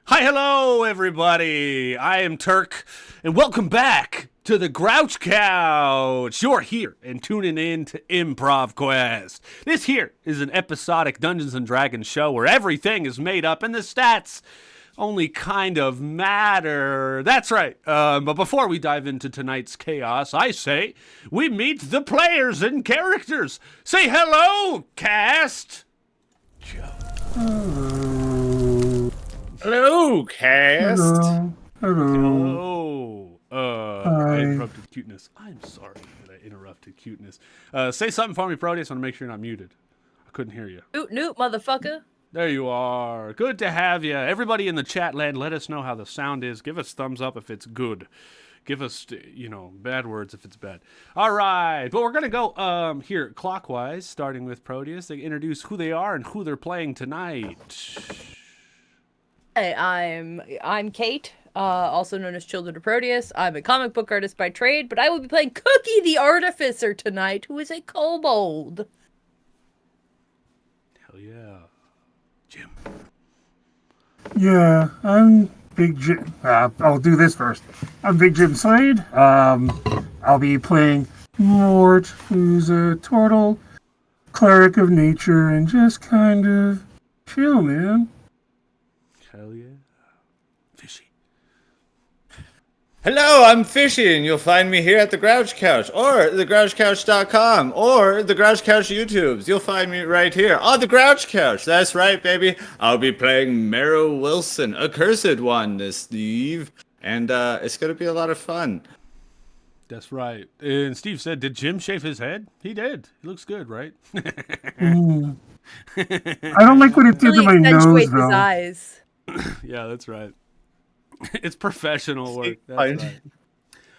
Hi, hello, everybody. I am Turk, and welcome back to the Grouch Couch. You're here and tuning in to Improv Quest. This here is an episodic Dungeons and Dragons show where everything is made up and the stats only kind of matter. That's right. But before we dive into tonight's chaos, I say we meet the players and characters. Say hello, cast. Joe. Hello, cast. Hello. I interrupted cuteness. I'm sorry that I interrupted cuteness. Say something for me, Proteus. I want to make sure you're not muted. I couldn't hear you. Noot, motherfucker. There you are. Good to have you. Everybody in the chat land, let us know how the sound is. Give us thumbs up if it's good. Give us, bad words if it's bad. All right. But we're going to go here clockwise, starting with Proteus. They introduce who they are and who they're playing tonight. Hey, I'm Kate, also known as Children of Proteus. I'm a comic book artist by trade, but I will be playing Cookie the Artificer tonight, who is a kobold. Hell yeah. Jim. Yeah, I'm Big Jim. I'll do this first. I'm Big Jim Slade. I'll be playing Mort, who's a turtle, cleric of nature, and just kind of chill, man. Hell yeah. Fishy. Hello, I'm Fishy, and you'll find me here at the Grouch Couch, or thegrouchcouch.com, or the Grouch Couch YouTubes. You'll find me right here on the Grouch Couch. That's right, baby. I'll be playing Merrow Wilson, a cursed one, this Steve, and it's gonna be a lot of fun. That's right. And Steve said, did Jim shave his head? He did. He looks good, right? I don't like what it did to my nose, Accentuates his though. eyes. Yeah, that's right. It's professional work. That's right.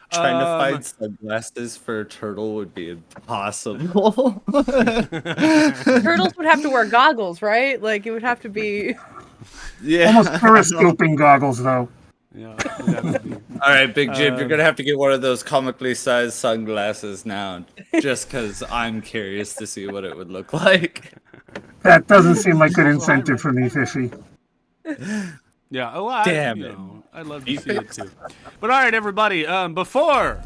Trying to find sunglasses for a turtle would be impossible. Turtles would have to wear goggles, right? Like, it would have to be... Yeah. Almost periscoping goggles, though. Yeah. It'd have to be. All right, Big Jim, you're gonna have to get one of those comically sized sunglasses now, just because I'm curious to see what it would look like. That doesn't seem like good incentive for me, Fishy. Yeah. Oh, Damn it. I'd love to see it too. But all right, everybody. Before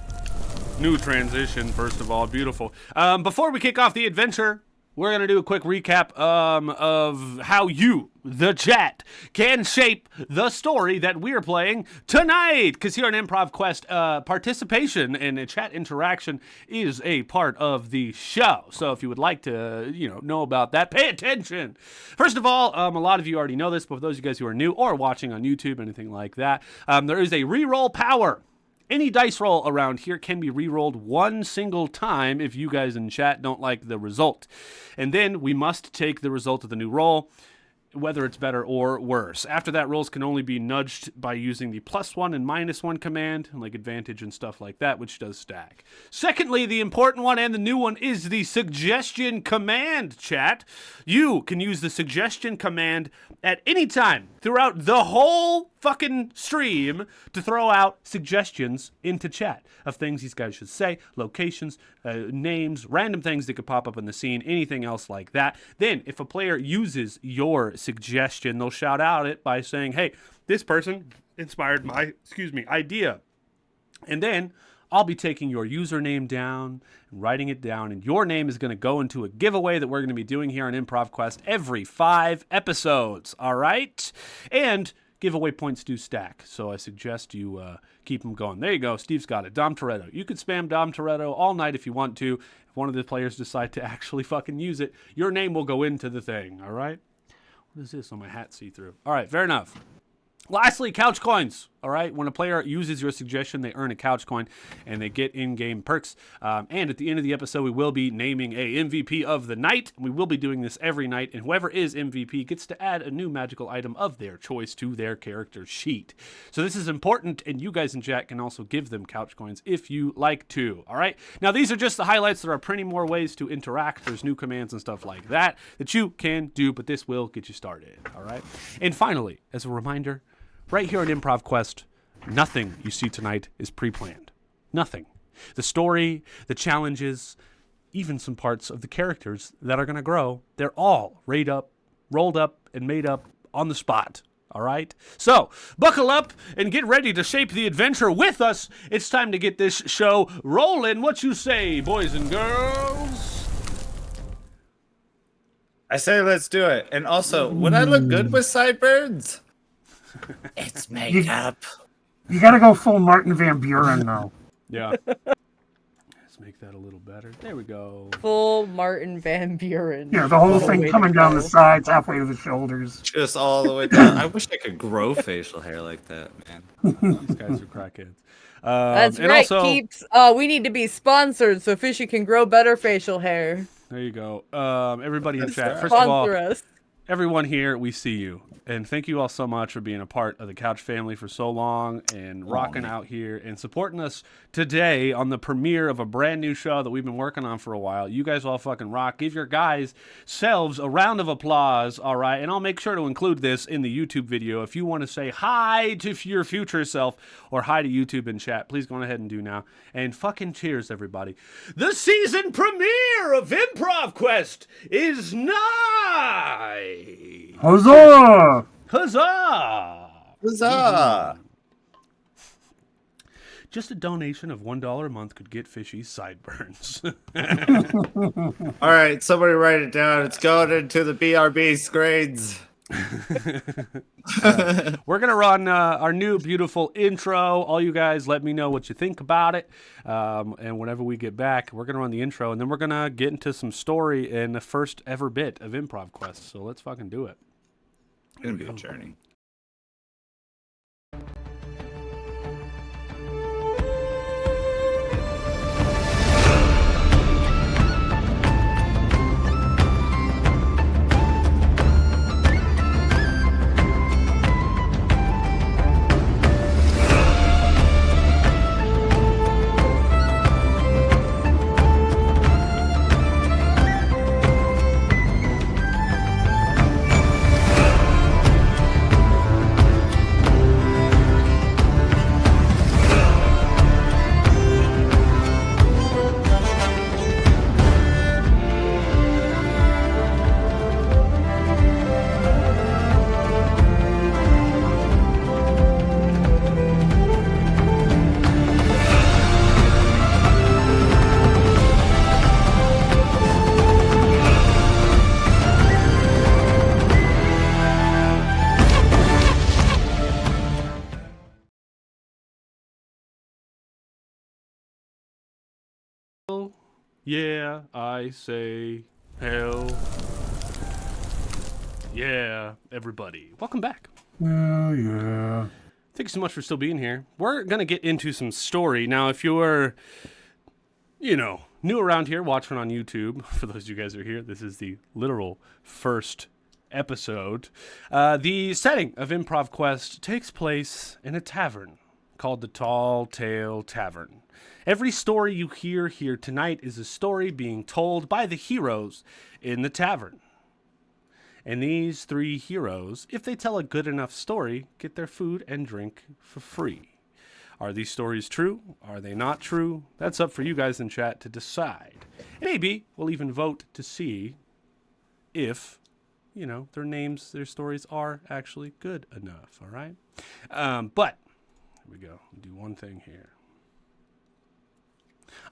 new transition, first of all, beautiful. Before we kick off the adventure, we're gonna do a quick recap of how you, the chat, can shape the story that we're playing tonight. Because here on Improv Quest, participation and chat interaction is a part of the show. So if you would like to, know about that, pay attention. First of all, a lot of you already know this, but for those of you guys who are new or watching on YouTube, anything like that, there is a reroll power. Any dice roll around here can be re-rolled one single time if you guys in chat don't like the result. And then we must take the result of the new roll, whether it's better or worse. After that, rolls can only be nudged by using the +1 and -1 command, like advantage and stuff like that, which does stack. Secondly, the important one and the new one is the suggestion command, chat. You can use the suggestion command at any time throughout the whole fucking stream to throw out suggestions into chat of things these guys should say, locations, names, random things that could pop up in the scene, anything else like that. Then, if a player uses your suggestion, they'll shout out it by saying, hey, this person inspired my, idea. And then I'll be taking your username down and writing it down, and your name is going to go into a giveaway that we're going to be doing here on Improv Quest every 5 episodes, all right? And giveaway points do stack, so I suggest you keep them going. There you go. Steve's got it. Dom Toretto. You could spam Dom Toretto all night if you want to. If one of the players decide to actually fucking use it, your name will go into the thing, all right? What is this on my hat see-through? All right, fair enough. Lastly, couch coins. All right, when a player uses your suggestion, they earn a couch coin and they get in-game perks. And at the end of the episode, we will be naming a MVP of the night. We will be doing this every night, and whoever is MVP gets to add a new magical item of their choice to their character sheet. So this is important, and you guys in chat can also give them couch coins if you like to. All right, now these are just the highlights. There are plenty more ways to interact. There's new commands and stuff like that you can do, but this will get you started. All right, and finally, as a reminder, right here on Improv Quest, nothing you see tonight is pre-planned. Nothing. The story, the challenges, even some parts of the characters that are going to grow, they're all rolled up, and made up on the spot. All right? So, buckle up and get ready to shape the adventure with us. It's time to get this show rolling. What you say, boys and girls? I say let's do it. And also, would I look good with sideburns? It's makeup. You gotta go full Martin Van Buren now. Yeah. Let's make that a little better. There we go. Full Martin Van Buren. Yeah, the whole thing coming down the sides, halfway to the shoulders. Just all the way down. I wish I could grow facial hair like that, man. These guys are crackheads. That's and right, also, Keeps. We need to be sponsored so Fishy can grow better facial hair. there you go. Everybody in chat, right. first of all, Sponsor us. everyone here, we see you. And thank you all so much for being a part of the Couch family for so long and rocking out here and supporting us today on the premiere of a brand new show that we've been working on for a while. You guys all fucking rock. Give your guys selves a round of applause, all right? And I'll make sure to include this in the YouTube video. If you want to say hi to your future self or hi to YouTube in chat, please go ahead and do now. And fucking cheers, everybody. The season premiere of Improv Quest is nigh. Huzzah! Huzzah! Huzzah! Just a donation of $1 a month could get Fishy's sideburns. All right, somebody write it down. It's going into the BRB screens. We're going to run our new beautiful intro. All you guys, let me know what you think about it. And whenever we get back, we're going to run the intro. And then we're going to get into some story in the first ever bit of Improv Quest. So let's fucking do it. It's going to be a journey. Yeah, I say hell. Yeah, everybody. Welcome back. Oh, yeah. Thank you so much for still being here. We're going to get into some story. Now, if you're, new around here, watching on YouTube, for those of you guys who are here, this is the literal first episode. The setting of Improv Quest takes place in a tavern called the Tall Tale Tavern. Every story you hear here tonight is a story being told by the heroes in the tavern. And these three heroes, if they tell a good enough story, get their food and drink for free. Are these stories true? Are they not true? That's up for you guys in chat to decide. Maybe we'll even vote to see if, their names, their stories are actually good enough, all right? But, here we go. We'll do one thing here.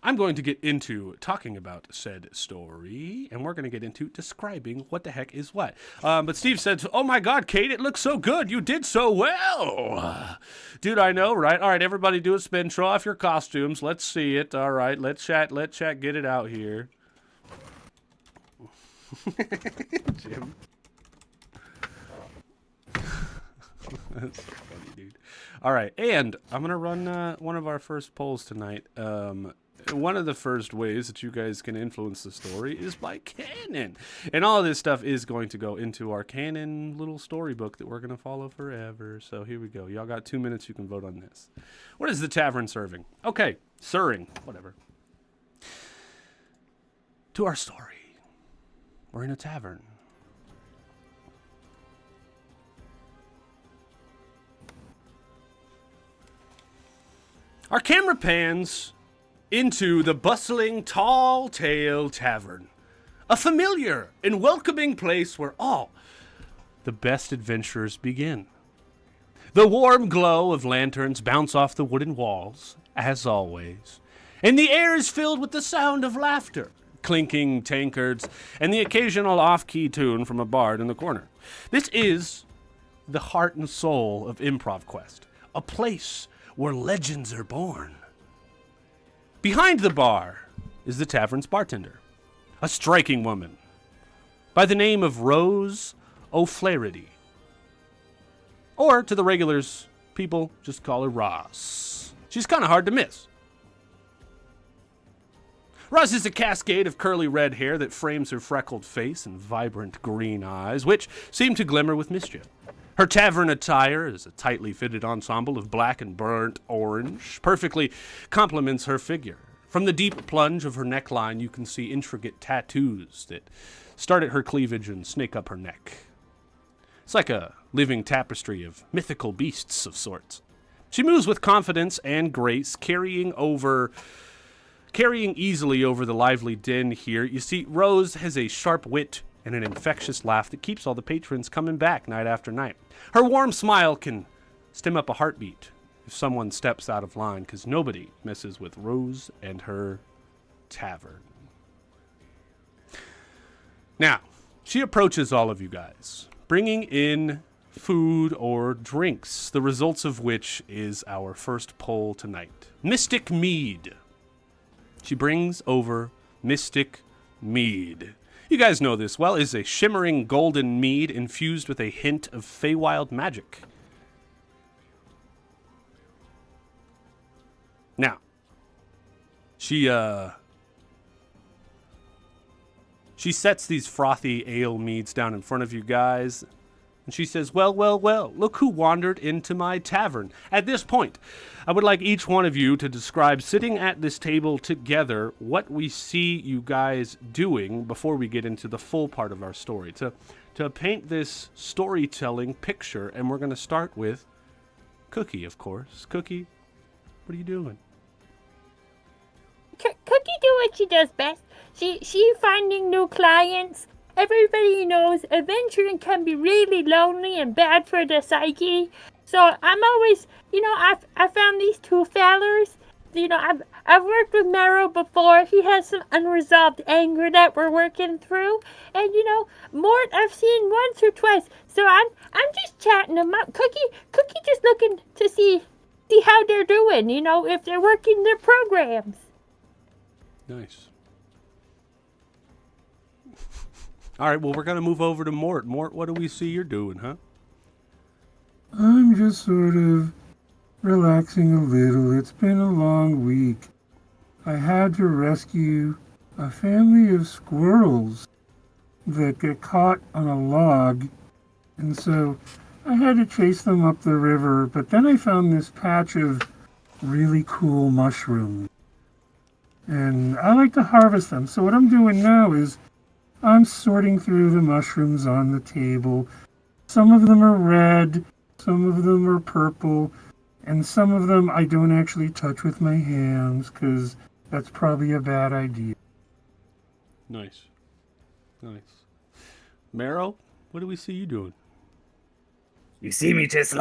I'm going to get into talking about said story, and we're going to get into describing what the heck is what. But Steve said, "Oh my God, Kate, it looks so good. You did so well." Dude, I know, right? All right, everybody do a spin. Show off your costumes. Let's see it. All right, let's chat. Get it out here. Jim. That's so funny, dude. All right, and I'm going to run one of our first polls tonight. One of the first ways that you guys can influence the story is by canon. And all of this stuff is going to go into our canon little storybook that we're going to follow forever. So here we go. Y'all got 2 minutes. You can vote on this. What is the tavern serving? Okay, serving. Whatever. To our story. We're in a tavern. Our camera pans into the bustling Tall Tale Tavern, a familiar and welcoming place where all the best adventures begin. The warm glow of lanterns bounce off the wooden walls, as always, and the air is filled with the sound of laughter, clinking tankards, and the occasional off-key tune from a bard in the corner. This is the heart and soul of Improv Quest, a place where legends are born. Behind the bar is the tavern's bartender, a striking woman by the name of Rose O'Flaherty. Or, to the regulars, people just call her Roz. She's kind of hard to miss. Roz is a cascade of curly red hair that frames her freckled face and vibrant green eyes, which seem to glimmer with mischief. Her tavern attire is a tightly fitted ensemble of black and burnt orange, perfectly complements her figure. From the deep plunge of her neckline, you can see intricate tattoos that start at her cleavage and snake up her neck. It's like a living tapestry of mythical beasts of sorts. She moves with confidence and grace, carrying easily over the lively din here. You see, Rose has a sharp wit and an infectious laugh that keeps all the patrons coming back night after night. Her warm smile can stem up a heartbeat if someone steps out of line, because nobody messes with Rose and her tavern. Now, she approaches all of you guys, bringing in food or drinks, the results of which is our first poll tonight. Mystic Mead. She brings over Mystic Mead. You guys know this well. It is a shimmering golden mead infused with a hint of Feywild magic. Now, she sets these frothy ale meads down in front of you guys, and she says, well, look who wandered into my tavern. At this point, I would like each one of you to describe, sitting at this table together, what we see you guys doing before we get into the full part of our story, to paint this storytelling picture. And we're going to start with Cookie, of course. Cookie, what are you doing? Cookie do what she does best. She finding new clients. Everybody knows adventuring can be really lonely and bad for the psyche. So I'm always, I found these two fellers. I've worked with Marrow before. He has some unresolved anger that we're working through. And Mort I've seen once or twice. So I'm just chatting them up. Cookie just looking to see how they're doing, if they're working their programs. Nice. All right, well, we're going to move over to Mort. Mort, what do we see you're doing, huh? I'm just sort of relaxing a little. It's been a long week. I had to rescue a family of squirrels that get caught on a log, and so I had to chase them up the river, but then I found this patch of really cool mushrooms, and I like to harvest them. So what I'm doing now is I'm sorting through the mushrooms on the table. Some of them are red, some of them are purple, and some of them I don't actually touch with my hands, because that's probably a bad idea. Nice. Marrow, what do we see you doing? You see me just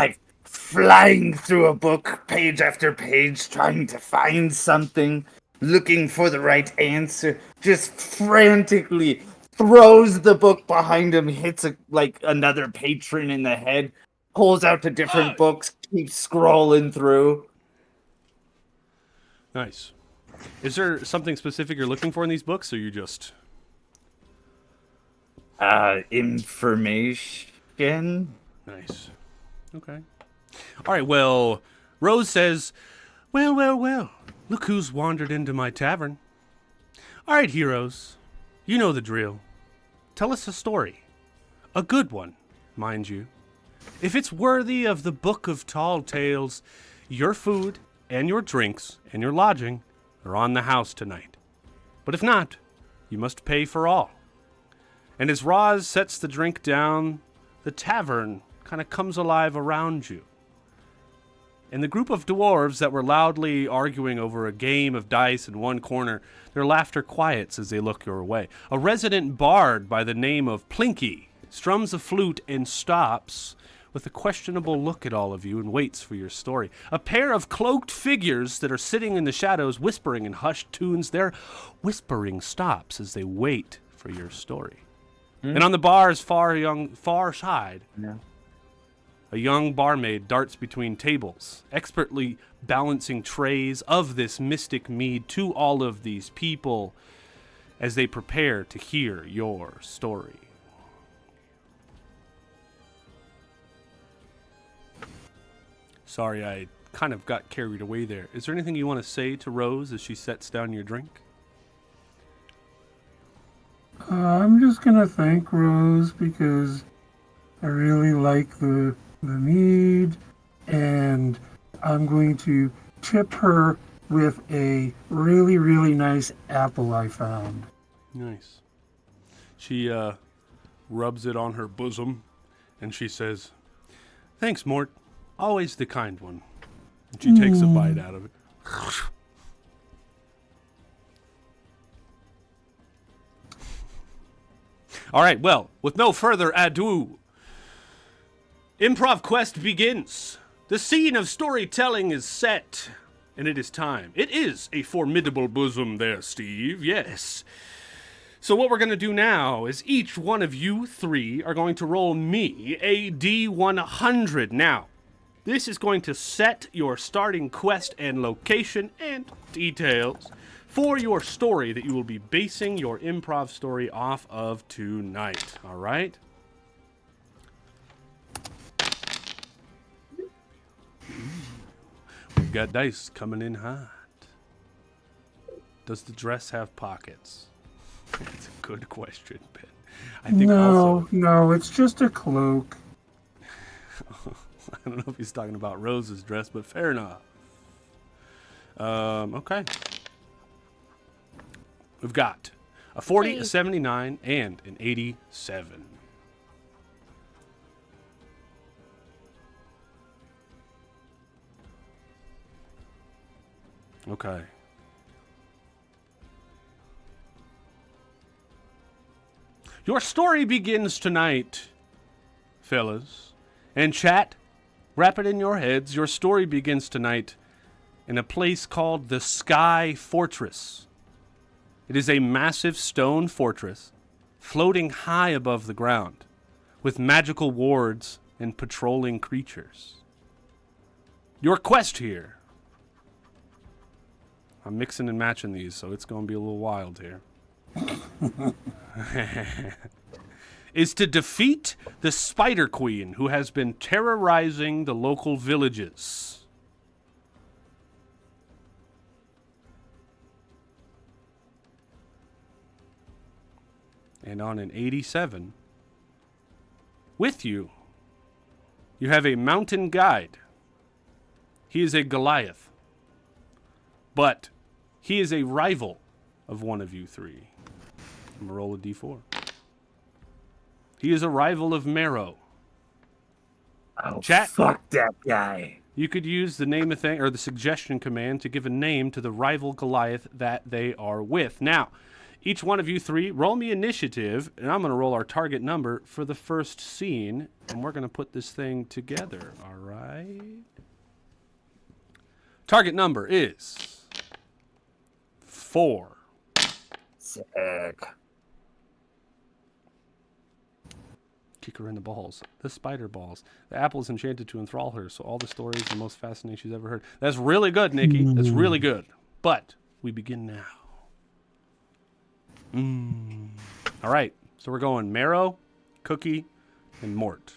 flying through a book, page after page, trying to find something, looking for the right answer, just frantically throws the book behind him, hits another patron in the head, pulls out the different books, keeps scrolling through. Nice. Is there something specific you're looking for in these books, or you just... Information? Nice. Okay. All right, well, Rose says, well, look who's wandered into my tavern. All right, heroes, you know the drill. Tell us a story. A good one, mind you. If it's worthy of the Book of Tall Tales, your food and your drinks and your lodging are on the house tonight. But if not, you must pay for all. And as Roz sets the drink down, the tavern kind of comes alive around you. And the group of dwarves that were loudly arguing over a game of dice in one corner, their laughter quiets as they look your way. A resident bard by the name of Plinky strums a flute and stops with a questionable look at all of you and waits for your story. A pair of cloaked figures that are sitting in the shadows whispering in hushed tunes. Their whispering stops as they wait for your story. And on the bar's far side, a young barmaid darts between tables, expertly balancing trays of this mystic mead to all of these people as they prepare to hear your story. Sorry, I kind of got carried away there. Is there anything you want to say to Rose as she sets down your drink? I'm just gonna thank Rose because I really like the mead, and I'm going to tip her with a really, really nice apple I found. Nice. She rubs it on her bosom, and she says, "Thanks, Mort. Always the kind one." And she takes a bite out of it. All right, well, with no further ado, Improv Quest begins. The scene of storytelling is set, and it is time. It is a formidable bosom there, Steve, yes. So what we're going to do now is each one of you three are going to roll me a D100. Now, this is going to set your starting quest and location and details for your story that you will be basing your improv story off of tonight, all right? We've got dice coming in hot. Does the dress have pockets? That's a good question, Ben. I think No, it's just a cloak. I don't know if he's talking about Rose's dress, but fair enough. Okay. We've got a 40, a 79, and an 87. Okay. Your story begins tonight, fellas. And chat, wrap it in your heads. Your story begins tonight in a place called the Sky Fortress. It is a massive stone fortress floating high above the ground with magical wards and patrolling creatures. Your quest here, I'm mixing and matching these, so it's going to be a little wild here, is to defeat the Spider Queen who has been terrorizing the local villages. And on an 87, with you, you have a mountain guide. He is a Goliath, but he is a rival of one of you three. I'm going to roll a d4. He is a rival of Marrow. Oh, Chat. fuck that guy. You could use the name a thing or the suggestion command to give a name to the rival Goliath that they are with. Now, each one of you three, roll me initiative, and I'm going to roll our target number for the first scene, and we're going to put this thing together, all right? Target number is 4. Sick. Kick her in the balls. The spider balls. The apple is enchanted to enthrall her, so all the stories the most fascinating she's ever heard. That's really good, Nikki. That's really good. But we begin now. All right, so we're going Marrow, Cookie, and Mort.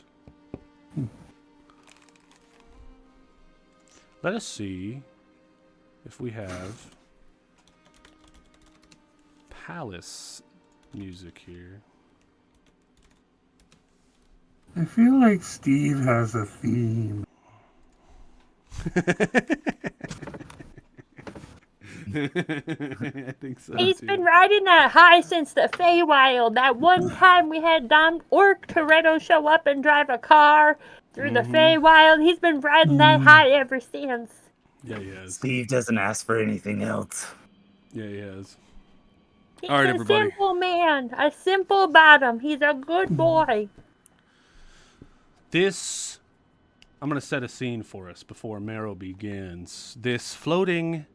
Let us see if we have palace music here. I feel like Steve has a theme. I think so. He's too. been riding that high since the Feywild. That one time we had Don Orc Toretto show up and drive a car through the Feywild. He's been riding that high ever since. Yeah, he has. Steve doesn't ask for anything else. Yeah, he has. He's All right, a everybody. simple man, a simple bottom. He's a good boy. This I'm going to set a scene for us before Marrow begins. This floating...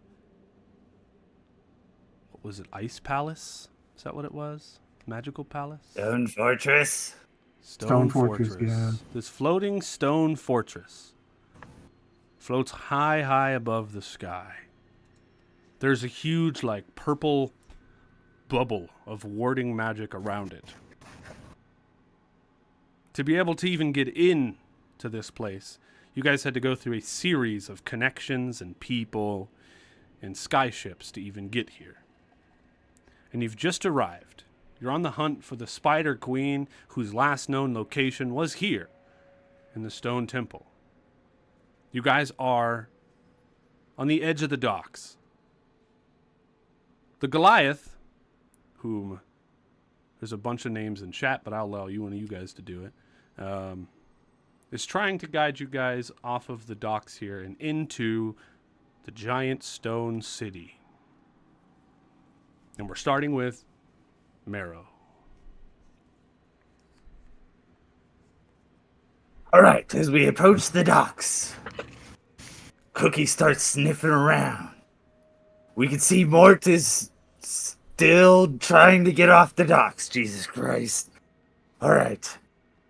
What was it? Ice Palace? Is that what it was? Magical Palace? Stone Fortress. Stone Fortress, yeah. This floating stone fortress floats high, high above the sky. There's a huge, like, purple bubble of warding magic around it. To be able to even get in to this place, you guys had to go through a series of connections and people and skyships to even get here. And you've just arrived. You're on the hunt for the Spider Queen, whose last known location was here, in the Stone Temple. You guys are on the edge of the docks. The Goliath, whom there's a bunch of names in chat, but I'll allow you and you guys to do it, is trying to guide you guys off of the docks here and into the giant stone city. And we're starting with Marrow. All right, as we approach the docks, Cookie starts sniffing around. We can see Mort is still trying to get off the docks. Jesus Christ. All right.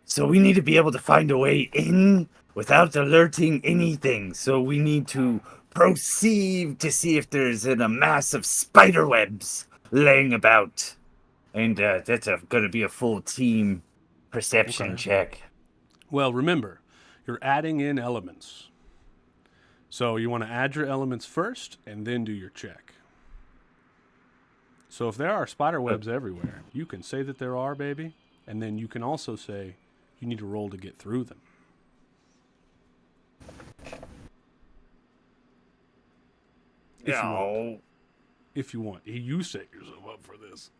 So we need to be able to find a way in without alerting anything. So we need to proceed to see if there's a mass of spider webs laying about. And that's going to be a full team perception check. Well, remember, you're adding in elements. So you want to add your elements first and then do your check. So if there are spider webs everywhere, you can say that there are, baby. And then you can also say you need to roll to get through them. If you want. You set yourself up for this.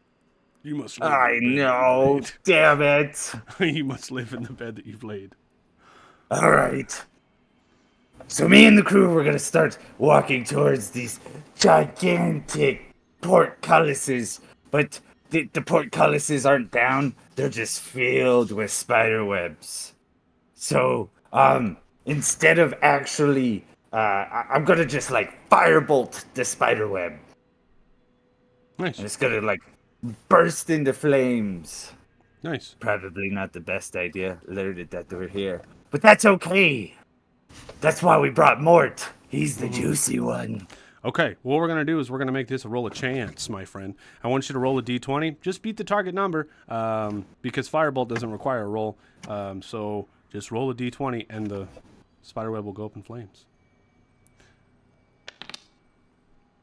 You must live I in the bed know. that Damn it. you've laid. You must live in the bed that you've laid. All right. So me and the crew, we're going to start walking towards these gigantic portcullises. But the portcullises aren't down. They're just filled with spider webs. So instead of actually... I'm going to just, like, firebolt the spider web. Nice. And it's going to, like, burst into flames. Nice. Probably not the best idea. Alerted that they were here. But that's okay. That's why we brought Mort. He's the juicy one. Okay, what we're going to do is we're going to make this a roll of chance, my friend. I want you to roll a d20. Just beat the target number because Firebolt doesn't require a roll. So just roll a d20 and the spiderweb will go up in flames.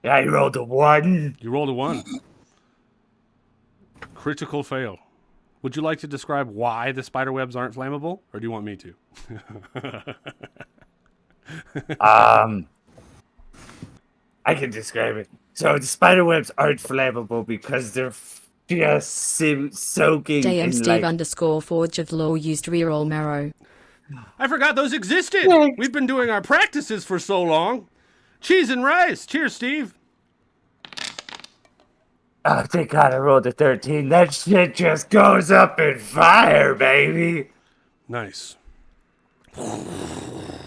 Yeah, you rolled a 1. You rolled a 1. Critical fail. Would you like to describe why the spiderwebs aren't flammable, or do you want me to? I can describe it. So the spiderwebs aren't flammable because they're just soaking DM in Steve _ Forge of Law used reroll Marrow. I forgot those existed. We've been doing our practices for so long. Cheese and rice. Cheers, Steve. Oh, thank God I rolled a 13. That shit just goes up in fire, baby. Nice. And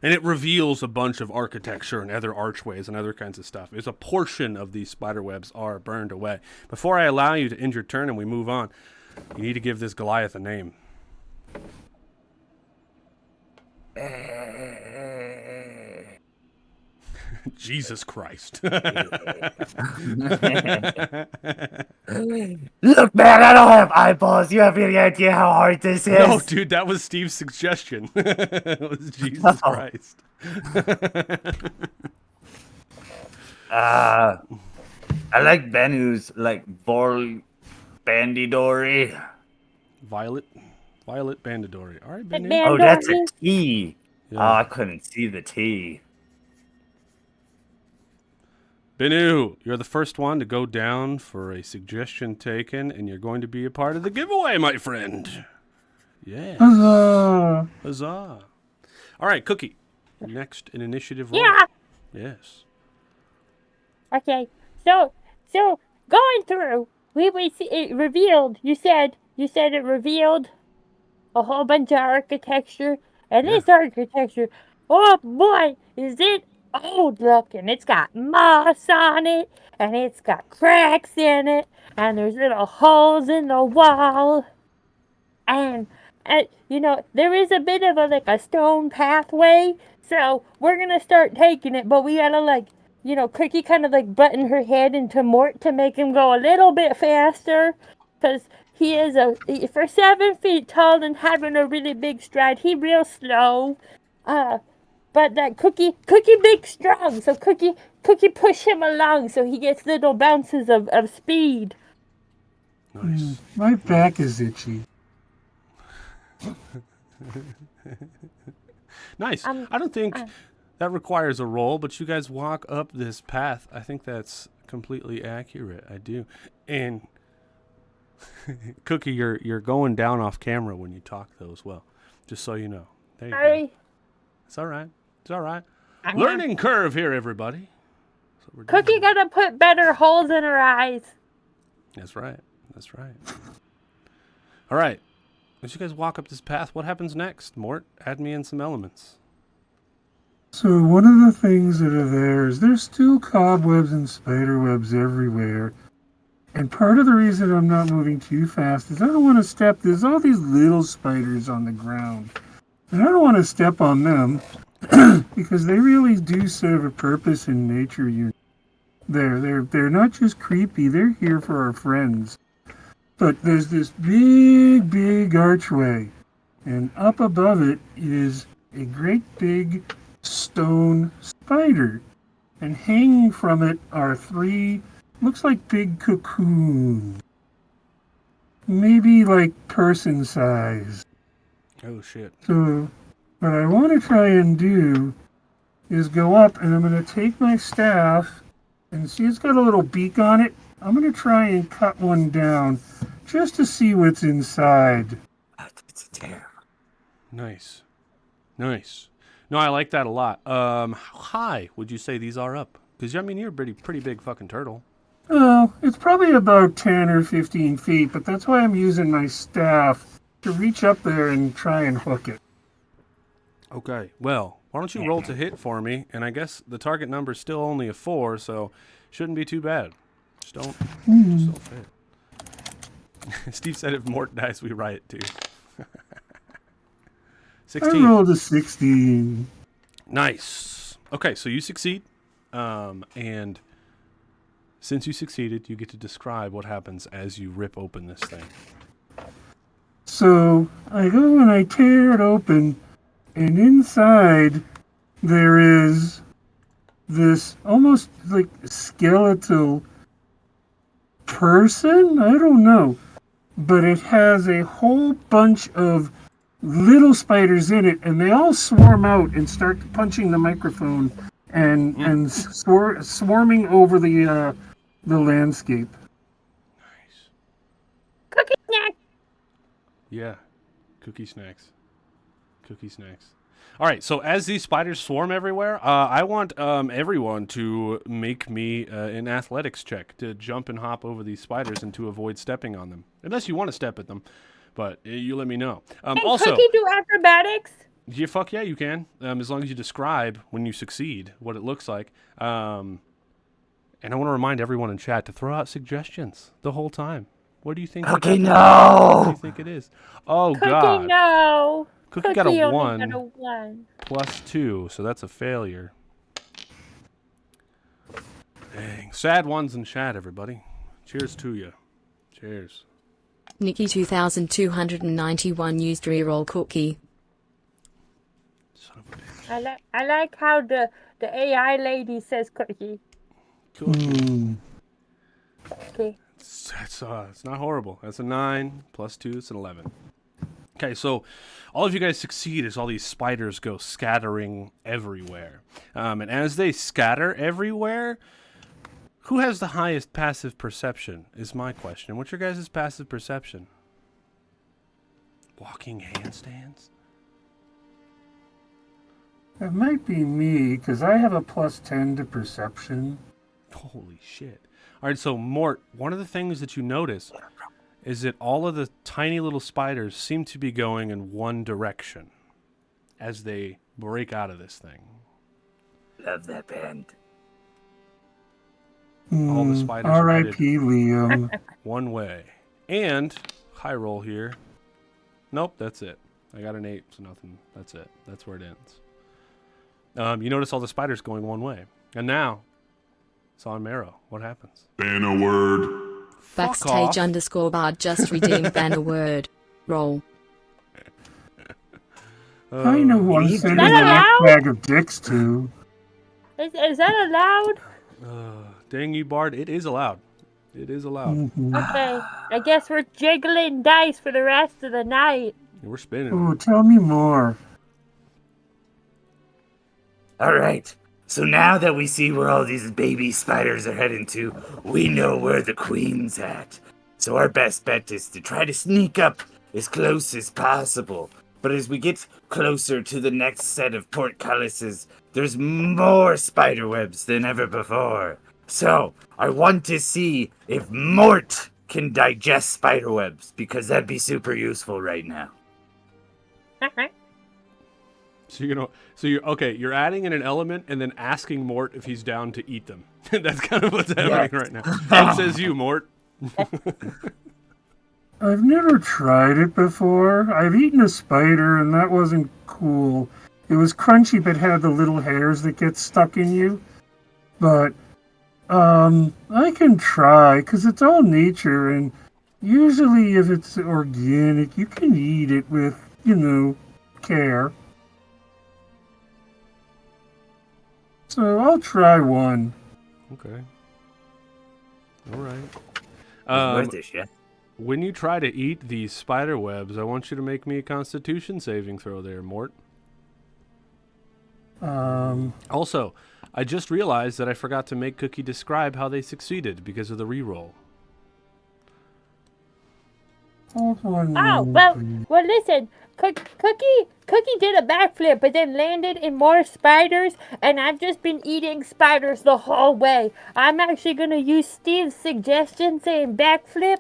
it reveals a bunch of architecture and other archways and other kinds of stuff. As a portion of these spider webs are burned away. Before I allow you to end your turn and we move on, you need to give this Goliath a name. Jesus Christ. Look, man, I don't have eyeballs. You have any idea how hard this is? No, dude, that was Steve's suggestion. It was Jesus Christ. I like Benu's, like, Vol Bandidori. Violet Bandidori. All right, Benny. Man. Oh, that's a T. Yeah. Oh, I couldn't see the T. Benu, you're the first one to go down for a suggestion taken, and you're going to be a part of the giveaway, my friend. Yeah. Huzzah! Huzzah. All right, Cookie. Next in initiative roll. Yeah. Yes. Okay. So going through, it revealed. You said it revealed a whole bunch of architecture, And Yeah. this architecture, oh boy, is it old looking. It's got moss on it, and it's got cracks in it, and there's little holes in the wall. And there is a bit of a stone pathway, so we're gonna start taking it, but we gotta Cookie kind of button her head into Mort to make him go a little bit faster, because he is for 7 feet tall and having a really big stride, he real slow. But that Cookie big strong, so Cookie push him along so he gets little bounces of speed. Nice. My back is itchy. Nice. I don't think that requires a roll, but you guys walk up this path. I think that's completely accurate. I do. And Cookie, you're going down off camera when you talk though as well. Just so you know. There you go. Sorry. It's all right. It's all right. Learning curve here, everybody. That's what we're doing. Cookie gotta put better holes in her eyes. That's right. That's right. All right. As you guys walk up this path, what happens next? Mort, add me in some elements. So one of the things that are there is there's still cobwebs and spider webs everywhere. And part of the reason I'm not moving too fast is I don't want to step. There's all these little spiders on the ground. And I don't want to step on them because they really do serve a purpose in nature. They're not just creepy. They're here for our friends. But there's this big archway, and up above it is a great big stone spider, and hanging from it are 3, looks like big cocoons, maybe like person size. Oh, shit. So what I want to try and do is go up, and I'm going to take my staff, and see it's got a little beak on it. I'm going to try and cut one down just to see what's inside. It's a terror. Nice. Nice. No, I like that a lot. How high would you say these are up? Because, I mean, you're a pretty big fucking turtle. Oh, it's probably about 10 or 15 feet, but that's why I'm using my staff to reach up there and try and hook it. Okay. Well, why don't you roll to hit for me? And I guess the target number's still only a 4, so shouldn't be too bad. Just don't fit. Steve said if Mort dies, we riot too. 16. I rolled a 16. Nice. Okay, so you succeed. And since you succeeded, you get to describe what happens as you rip open this thing. So I go and I tear it open, and inside there is this almost like skeletal person? I don't know. But it has a whole bunch of little spiders in it, and they all swarm out and start punching the microphone and swarming over the landscape. Nice. Cookie snack. Yeah. Cookie snacks. Cookie snacks. All right, so as these spiders swarm everywhere, I want everyone to make me an athletics check to jump and hop over these spiders and to avoid stepping on them. Unless you want to step at them, but you let me know. Can Also, Cookie do acrobatics? yeah, fuck yeah, you can. As long as you describe when you succeed what it looks like. And I want to remind everyone in chat to throw out suggestions the whole time. What do you think? Okay, What do no. you think it is? Oh Cookie, God. no. Cookie got a only 1 got a 1. plus 2, so that's a failure. Dang. Sad ones in chat, everybody. Cheers to you. Cheers. Nikki 2291 used reroll Cookie. Son of a bitch. I like how the AI lady says Cookie. Cool. Okay. It's not horrible. That's a 9 plus 2. It's an 11. Okay, so all of you guys succeed as all these spiders go scattering everywhere. And as they scatter everywhere, who has the highest passive perception is my question. What's your guys' passive perception? Walking handstands? It might be me, because I have a plus 10 to perception. Holy shit. All right, so Mort, one of the things that you notice is that all of the tiny little spiders seem to be going in one direction. as they break out of this thing. Love that band. All the spiders are headed R.I.P. Liam. one way. And high roll here. Nope, that's it. I got an 8, so nothing. That's it. That's where it ends. You notice all the spiders going one way. And now, it's on Marrow. What happens? Banner word. Backstage _bar just redeemed banner word. Roll. I know who I'm sending the that next allowed? bag of dicks to. Is that allowed? Dang you, Bard. It is allowed. It is allowed. Mhm. Okay, I guess we're jiggling dice for the rest of the night. We're spinning. Oh, tell me more. All right. So now that we see where all these baby spiders are heading to, we know where the queen's at. So our best bet is to try to sneak up as close as possible. But as we get closer to the next set of portcullises, there's more spider webs than ever before. So I want to see if Mort can digest spider webs, because that'd be super useful right now. So you're okay. You're adding in an element and then asking Mort if he's down to eat them. That's kind of what's happening right now. What says you, Mort? I've never tried it before. I've eaten a spider, and that wasn't cool. It was crunchy, but had the little hairs that get stuck in you. But, I can try, because it's all nature, and usually if it's organic, you can eat it with, care. So I'll try one. Okay. All right. Worth it, yeah. When you try to eat these spider webs, I want you to make me a Constitution saving throw there, Mort. Also, I just realized that I forgot to make Cookie describe how they succeeded because of the reroll. Hold on. Oh, well, listen. Cookie did a backflip, but then landed in more spiders, and I've just been eating spiders the whole way. I'm actually gonna use Steve's suggestion saying backflip.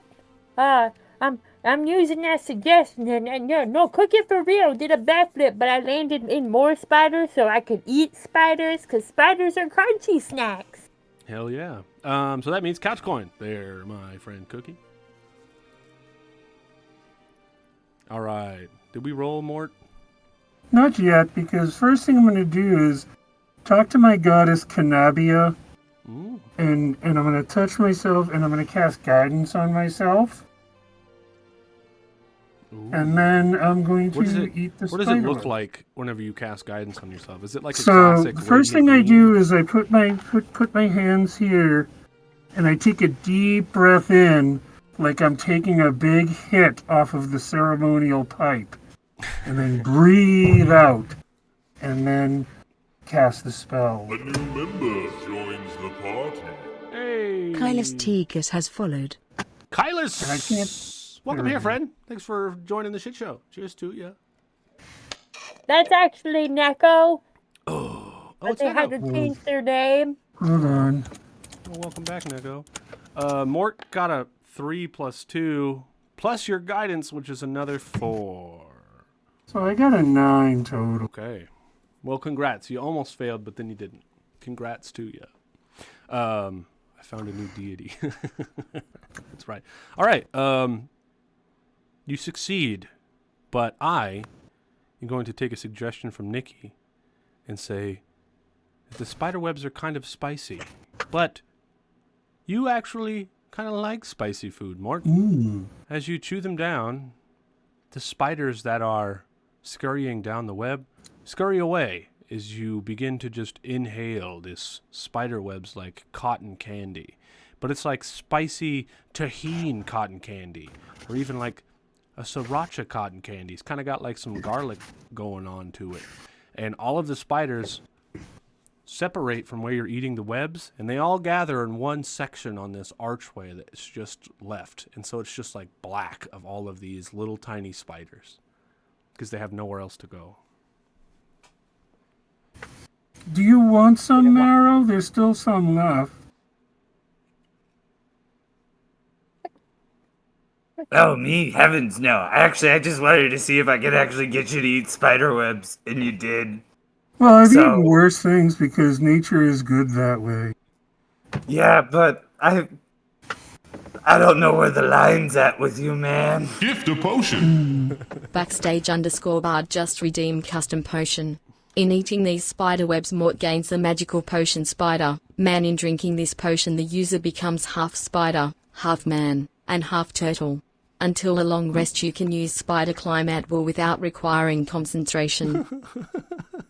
I'm using that suggestion, and no, Cookie for real did a backflip, but I landed in more spiders so I could eat spiders, because spiders are crunchy snacks. Hell yeah. So that means couch coin there, my friend Cookie. All right. Did we roll, Mort? Not yet, because first thing I'm going to do is talk to my goddess Canabia, Ooh. and I'm going to touch myself, and I'm going to cast guidance on myself. Ooh. And then I'm going What to eat the What does spider it look web. like whenever you cast guidance on yourself? Is it like a So classic? the first thing radiant I do beam? is I put my hands here, and I take a deep breath in, like I'm taking a big hit off of the ceremonial pipe, and then breathe out, and then cast the spell. A new member joins the party. Hey. Kylus Tegas has followed. Kylus! And I can't- Welcome here, friend. Thanks for joining the shit show. Cheers to you. That's actually Neko, Oh, but it's they had to Neko. change their name. Hold on. Well, welcome back, Neko. Mort got a 3 + 2, plus your guidance, which is another 4. So I got a 9 total. Okay. Well, congrats. You almost failed, but then you didn't. Congrats to you. I found a new deity. That's right. All right. You succeed, but I am going to take a suggestion from Nikki and say that the spider webs are kind of spicy, but you actually kind of like spicy food, Mort. As you chew them down, the spiders that are scurrying down the web scurry away as you begin to just inhale this spider webs like cotton candy. But it's like spicy tahine cotton candy, or even like a sriracha cotton candy. It's kind of got like some garlic going on to it. And all of the spiders separate from where you're eating the webs, and they all gather in one section on this archway that's just left. And so it's just like black of all of these little tiny spiders because they have nowhere else to go. Do you want some marrow? There's still some left. Oh, me? Heavens, no. Actually, I just wanted to see if I could actually get you to eat spider webs, and you did. Well, I've So- eaten worse things because nature is good that way. Yeah, but I don't know where the line's at with you, man. Gift a potion. Backstage_bard just redeemed custom potion. In eating these spider webs, Mort gains the magical potion spider. Man, in drinking this potion, the user becomes half spider, half man, and half turtle. Until a long rest, you can use spider climb at will without requiring concentration.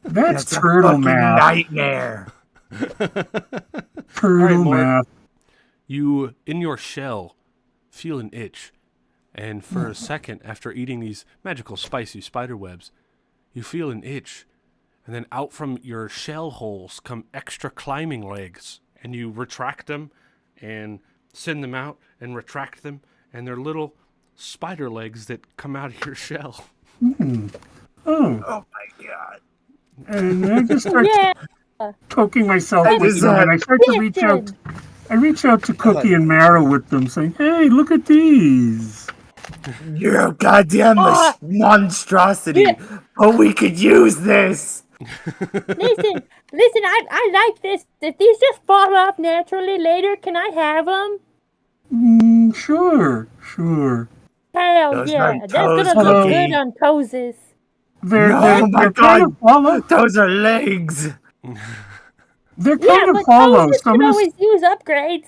That's a turtle fucking math. nightmare. Turtle Mort. math. You, in your shell, feel an itch. And for a second, after eating these magical spicy spider webs, you feel an itch. And then out from your shell holes come extra climbing legs. And you retract them and send them out and retract them. And they're little spider legs that come out of your shell. Oh, Oh my god. and I just start Yeah. poking myself with is them, and I that- start to reach out. I reach out to Cookie and Marrow with them, saying, "Hey, look at these." You're a goddamn monstrosity. But we could use this. Listen, I like this. If these just fall off naturally later, can I have them? Sure. Hell Those yeah, aren't that's gonna toes, look Cookie. good on toesies. They're Oh my they're kind God. of hollow. Those are legs. They're Yeah, kind of but hollow. toesies So can always use upgrades.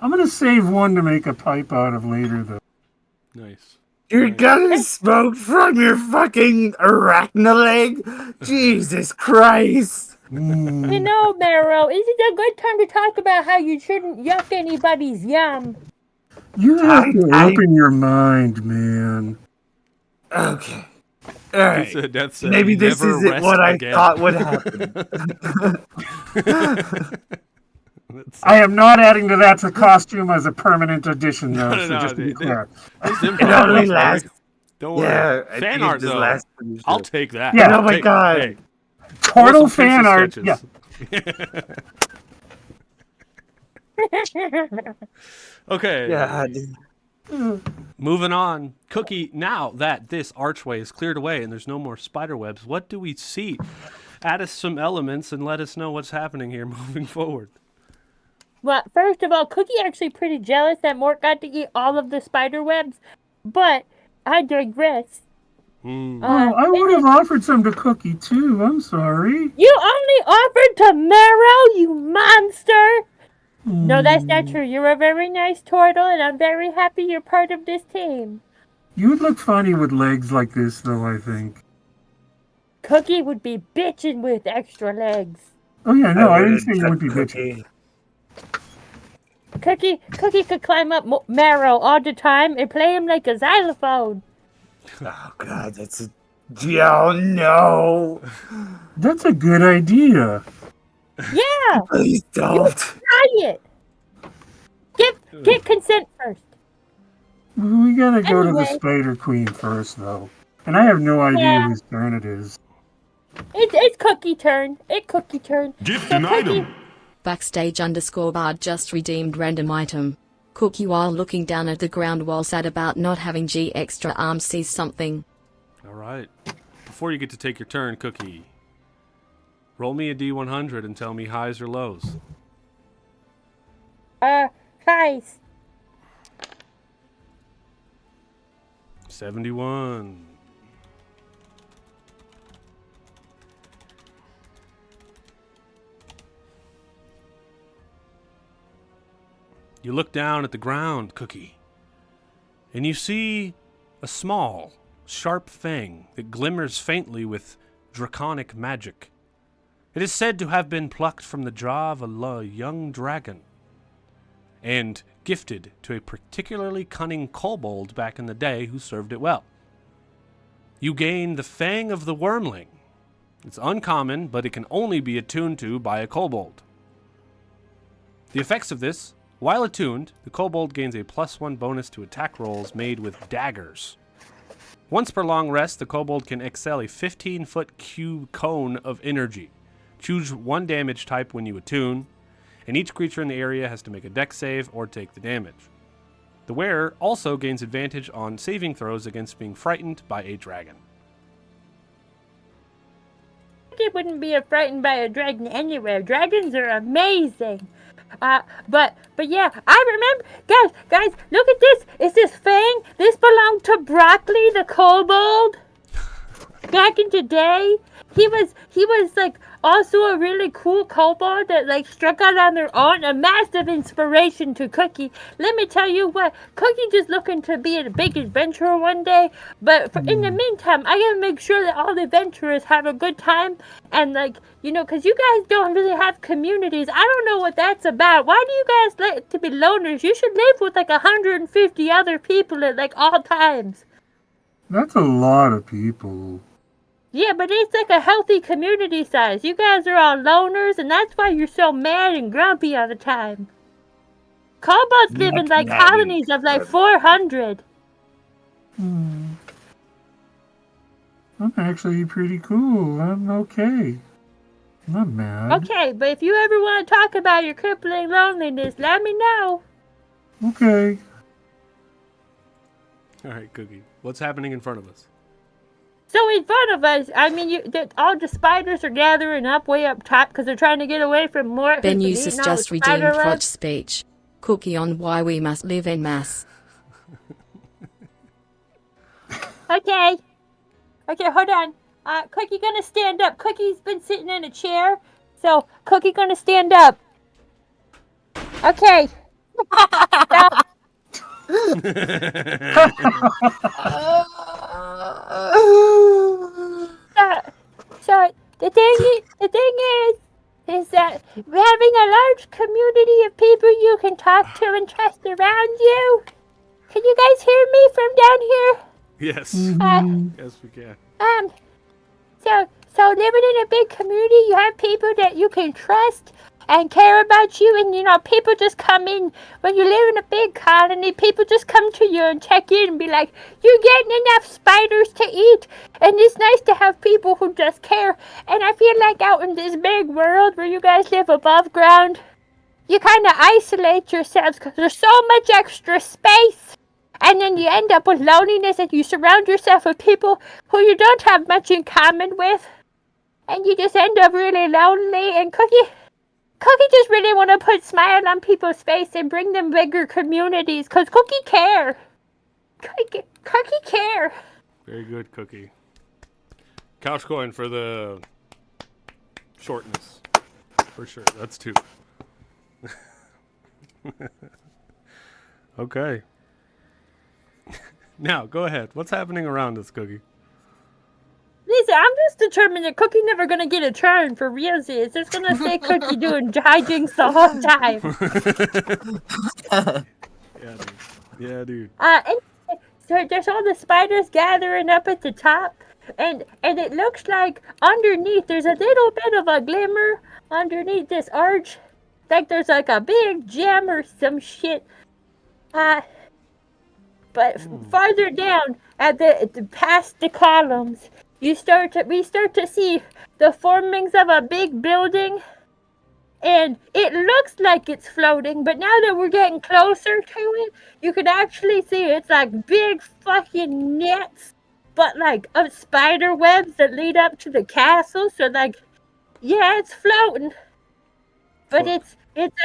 I'm gonna save one to make a pipe out of later, though. Nice. You're gonna smoke from your fucking arachnoleg? Jesus Christ. You know, Marrow, is it a good time to talk about how you shouldn't yuck anybody's yum? You have to I- open your mind, man. Okay. Alright. He said, "Death said, Maybe this never isn't rest what I again." thought would happen. I am not adding to that to costume as a permanent addition, though. No, so no, just to be dude. clear. It's It improv, only buddy. lasts. Don't worry. Yeah, I Fan think art it just though. lasts pretty I'll short. take that. Yeah. Oh my Hey, God. hey, Turtle want some fan pencil art. Yeah. sketches? Okay. Yeah. Moving on. Cookie, now that this archway is cleared away and there's no more spider webs, what do we see? Add us some elements and let us know what's happening here moving forward. Well, first of all, Cookie actually pretty jealous that Mort got to eat all of the spider webs, but I digress. Hmm. Oh, I would have offered some to Cookie too. I'm sorry. You only offered to Marrow, you monster! No, that's not true. You're a very nice turtle, and I'm very happy you're part of this team. You would look funny with legs like this, though. I think. Cookie would be bitching with extra legs. Oh yeah, no, I didn't would've say you would be took bitching. Cookie. Cookie could climb up Marrow all the time and play him like a xylophone. Oh god, that's a. Oh no! That's a good idea. Yeah, Please don't. try it. Get consent first. We gotta go to the Anyway. Spider Queen first, though. And I have no idea Yeah. whose turn it is. It's Cookie turn. It's Cookie turn. Gift So an Cookie- item. Backstage_bard just redeemed random item. Cookie, while looking down at the ground while sad about not having G extra arms, sees something. All right. Before you get to take your turn, Cookie, roll me a D100 and tell me highs or lows. Highs. 71. You look down at the ground, Cookie, and you see a small, sharp fang that glimmers faintly with draconic magic. It is said to have been plucked from the jaw of a young dragon and gifted to a particularly cunning kobold back in the day who served it well. You gain the Fang of the Wormling. It's uncommon, but it can only be attuned to by a kobold. The effects of this: while attuned, the kobold gains a +1 bonus to attack rolls made with daggers. Once per long rest, the kobold can excel a 15-foot cube cone of energy. Choose one damage type when you attune, and each creature in the area has to make a dex save or take the damage. The wearer also gains advantage on saving throws against being frightened by a dragon. I wouldn't be frightened by a dragon anywhere. Dragons are amazing. But yeah, I remember, guys, look at this. Is this fang? This belonged to Broccoli the kobold. Back in the day, he was like also a really cool kobold that like struck out on their own, a massive inspiration to Cookie. Let me tell you what, Cookie just looking to be a big adventurer one day, but in the meantime, I gotta make sure that all the adventurers have a good time, and like, you know, because you guys don't really have communities. I don't know what that's about. Why do you guys like to be loners? You should live with like 150 other people at like all times. That's a lot of people. Yeah, but it's like a healthy community size. You guys are all loners, and that's why you're so mad and grumpy all the time. Kobolds live in like colonies of like 400. I'm actually pretty cool. I'm okay. I'm not mad. Okay, but if you ever want to talk about your crippling loneliness, let me know. Okay. All right, Cookie. What's happening in front of us? So in front of us, I mean, all the spiders are gathering up way up top because they're trying to get away from more. Ben uses just redeemed Crotch speech. Cookie on why we must live en masse. Okay, hold on. Cookie gonna stand up. Cookie's been sitting in a chair, so Cookie gonna stand up. Okay. So the thing is that having a large community of people you can talk to and trust around you. Can you guys hear me from down here? Yes. Yes, we can. So living in a big community, you have people that you can trust and care about you, and you know, people just come in. When you live in a big colony, people just come to you and check in and be like, you're getting enough spiders to eat, and it's nice to have people who just care. And I feel like out in this big world where you guys live above ground, you kind of isolate yourselves because there's so much extra space, and then you end up with loneliness, and you surround yourself with people who you don't have much in common with, and you just end up really lonely. And Cookie just really want to put a smile on people's face and bring them bigger communities, because Cookie care. Cookie care. Very good, Cookie. Couch coin for the shortness. For sure. That's 2. Okay. Now, go ahead. What's happening around us, Cookie? Listen, I'm just determined that Cookie never gonna get a turn for realsies. It's just gonna stay Cookie doing hijinks the whole time. Yeah, dude. And so there's all the spiders gathering up at the top, and it looks like underneath there's a little bit of a glimmer underneath this arch, like there's like a big gem or some shit. But farther down at the past the columns, we start to see the formings of a big building, and it looks like it's floating, but now that we're getting closer to it, you can actually see it's like big fucking nets, but like of spider webs that lead up to the castle. So like, yeah, it's floating, but it's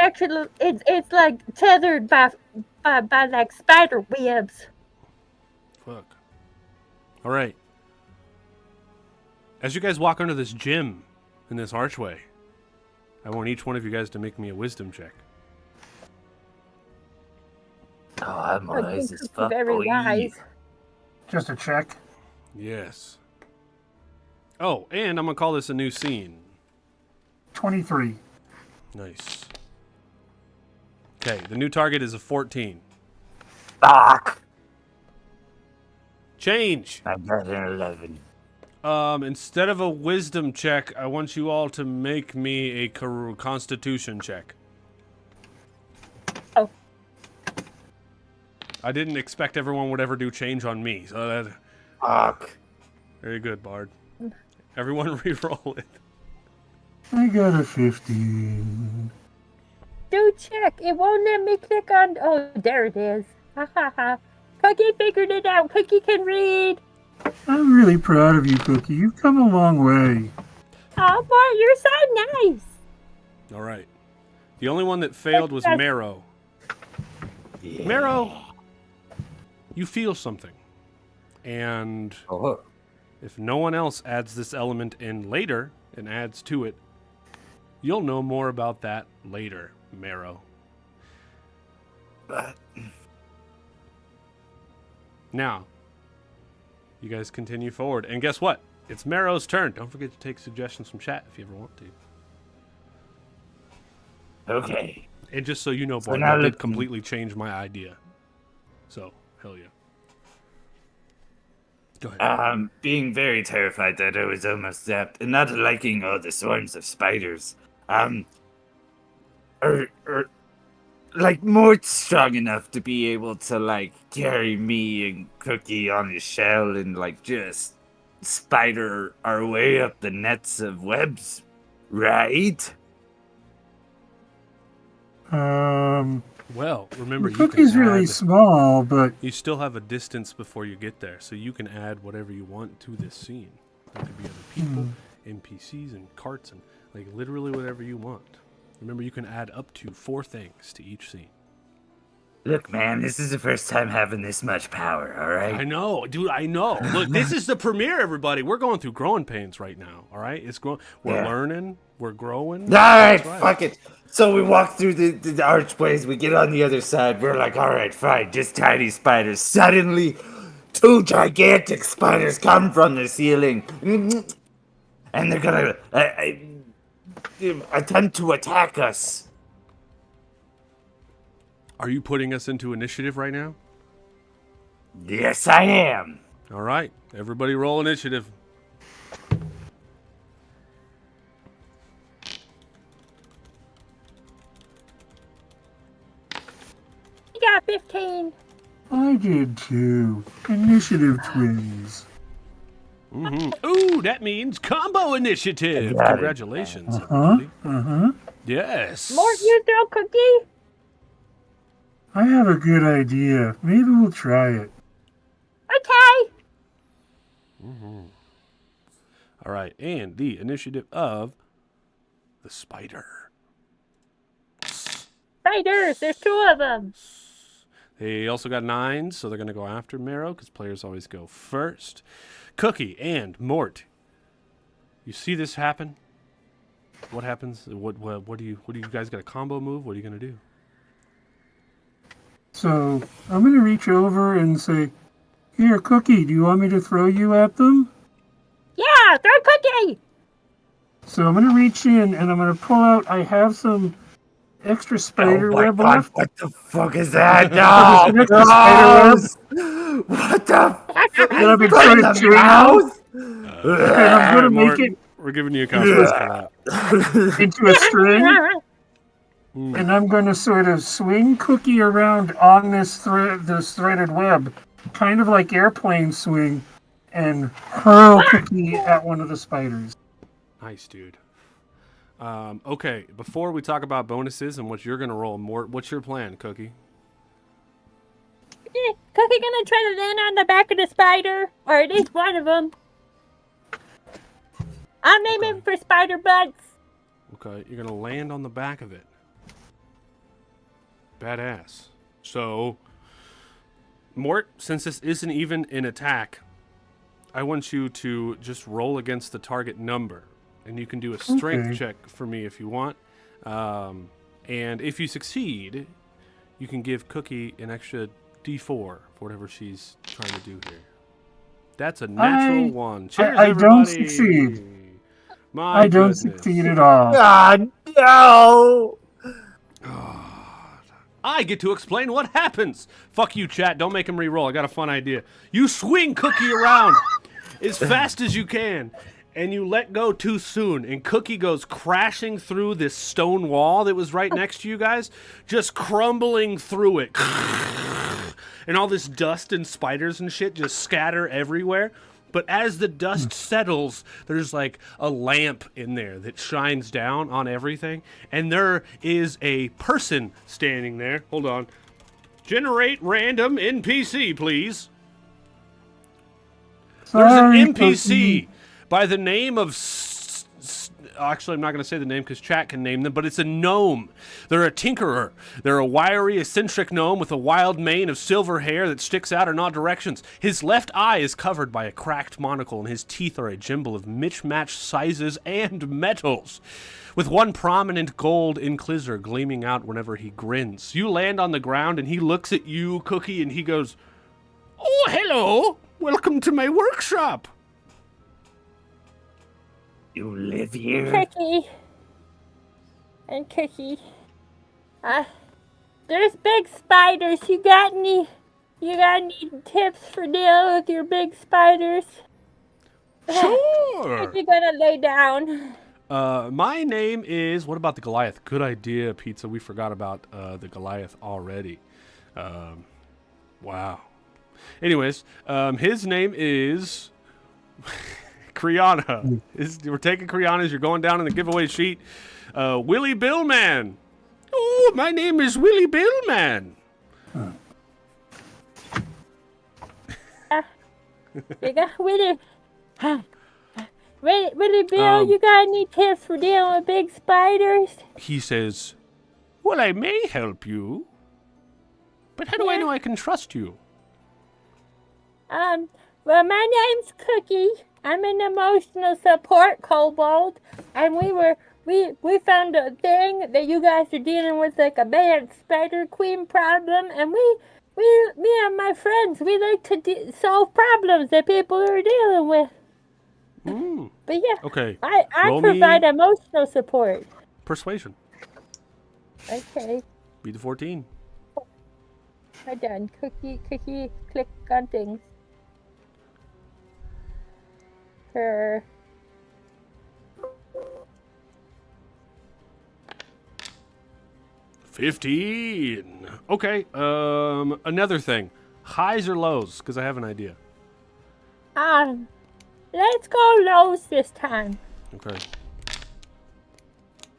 actually it's like tethered by like spider webs. Fuck. All right. As you guys walk under this gym in this archway, I want each one of you guys to make me a wisdom check. Oh, I'm wise as fuck, Very boy. wise. Just a check. Yes. Oh, and I'm going to call this a new scene. 23. Nice. Okay, the new target is a 14. Fuck! Change! I got an 11. Instead of a wisdom check, I want you all to make me a constitution check. Oh. I didn't expect everyone would ever do change on me, so that... Fuck. Very good, Bard. Everyone re-roll it. I got a 15. Do check. It won't let me click on. Oh, there it is. Ha ha ha. Cookie figured it out. Cookie can read. I'm really proud of you, Cookie. You've come a long way. Oh boy, you're so nice. All right. The only one that failed was Marrow. Yeah. Marrow, you feel something. And Oh. if no one else adds this element in later and adds to it, you'll know more about that later, Marrow. But Now, you guys continue forward. And guess what? It's Marrow's turn. Don't forget to take suggestions from chat if you ever want to. okay. And just so you know, So boy, now that did let's- completely change my idea. So, hell yeah. Go ahead. Being very terrified that I was almost zapped, and not liking all the swarms of spiders. Like Mort's strong enough to be able to like carry me and Cookie on his shell and like just spider our way up the nets of webs, right? Well, remember, you Cookie's can really add, small, but you still have a distance before you get there, so you can add whatever you want to this scene. There could be other people, NPCs, and carts, and like literally whatever you want. Remember, you can add up to 4 things to each scene. Look, man, this is the first time having this much power, alright? I know, dude, I know. Look, this is the premiere, everybody. We're going through growing pains right now, all right? It's growing. We're Yeah. learning. We're growing. Alright, That's right. fuck it. So we walk through the archways, we get on the other side, we're like, alright, fine, just tiny spiders. Suddenly, 2 gigantic spiders come from the ceiling. And they're gonna attempt to attack us. Are you putting us into initiative right now? Yes, I am. All right, everybody roll initiative. You got 15. I did too. Initiative twins. Ooh, that means combo initiative. got it. Congratulations, Huh? everybody. Yes. Mort, you throw Cookie? I have a good idea. Maybe we'll try it. Okay. All right, and the initiative of the spider. Spiders, there's 2 of them. They also got 9s, so they're going to go after Marrow because players always go first. Cookie and Mort, you see this happen? What happens? What do you guys got a combo move? What are you going to do? So I'm going to reach over and say, "Here, Cookie, do you want me to throw you at them?" Yeah, throw Cookie. So I'm going to reach in and I'm going to pull out. I have some extra spider Oh my web God, left. what the fuck is that? Some No! extra spider web What the that I've been fuck? trying In to the chewing on, mouth? and I'm going to Mort, make it we're giving you a compliment for that. into a string. And I'm going to sort of swing Cookie around on this threaded web, kind of like airplane swing, and hurl Cookie at one of the spiders. Nice, dude. Okay, before we talk about bonuses and what you're going to roll, Mort, what's your plan, Cookie? Cookie gonna try to land on the back of the spider, or at least one of them. I'm aiming for spider butts. Okay, you're going to land on the back of it. Badass. So, Mort, since this isn't even an attack, I want you to just roll against the target number. And you can do a strength Okay. check for me if you want. And if you succeed, you can give Cookie an extra D4 for whatever she's trying to do here. That's a natural 1. Cheers, I don't everybody. succeed. My I don't goodness. succeed at all. God, no! I get to explain what happens. Fuck you, chat. Don't make him re-roll. I got a fun idea. You swing Cookie around as fast as you can, and you let go too soon, and Cookie goes crashing through this stone wall that was right next to you guys, just crumbling through it. And all this dust and spiders and shit just scatter everywhere. But as the dust settles, there's like a lamp in there that shines down on everything. And there is a person standing there. Hold on. Generate random NPC, please. Sorry, There's an NPC Cookie. by the name of... Actually, I'm not going to say the name because chat can name them, but it's a gnome. They're a tinkerer. They're a wiry, eccentric gnome with a wild mane of silver hair that sticks out in all directions. His left eye is covered by a cracked monocle, and his teeth are a jumble of mismatched sizes and metals, with one prominent gold incisor gleaming out whenever he grins. You land on the ground, and he looks at you, Cookie, and he goes, "Oh, hello. Welcome to my workshop." You live here? Cookie. And Cookie. There's big spiders. You got any tips for dealing with your big spiders? Sure. You're gonna lay down. My name is... What about the Goliath? Good idea, Pizza. We forgot about the Goliath already. Wow. Anyways, his name is... Kriana. We're taking Kriana's. You're going down in the giveaway sheet. Willie Billman. Oh, my name is Willie Billman. You got Willie Bill, you got any tips for dealing with big spiders? He says, "Well, I may help you, but how do I know I can trust you?" Well, my name's Cookie. I'm an emotional support kobold, and we found a thing that you guys are dealing with, like a bad spider queen problem, and me and my friends, we like to solve problems that people are dealing with. But yeah, Okay. I Roll provide me emotional support. persuasion. Okay, Beat the 14. I'm done. Cookie, click on things. Her. 15. Okay. Another thing. Highs or lows? Because I have an idea. Let's go lows this time. Okay.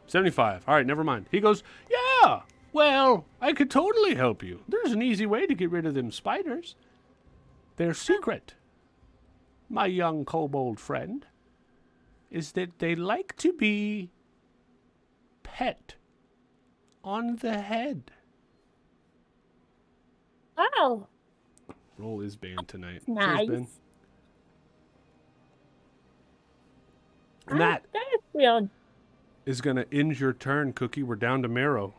75. All right, never mind. He goes, "Yeah, well, I could totally help you. There's an easy way to get rid of them spiders. Their secret, my young kobold friend, is that they like to be pet on the head." Oh, Roll is banned tonight. nice. Cheers, Ben. And that That's real. is going to end your turn, Cookie. We're down to Marrow.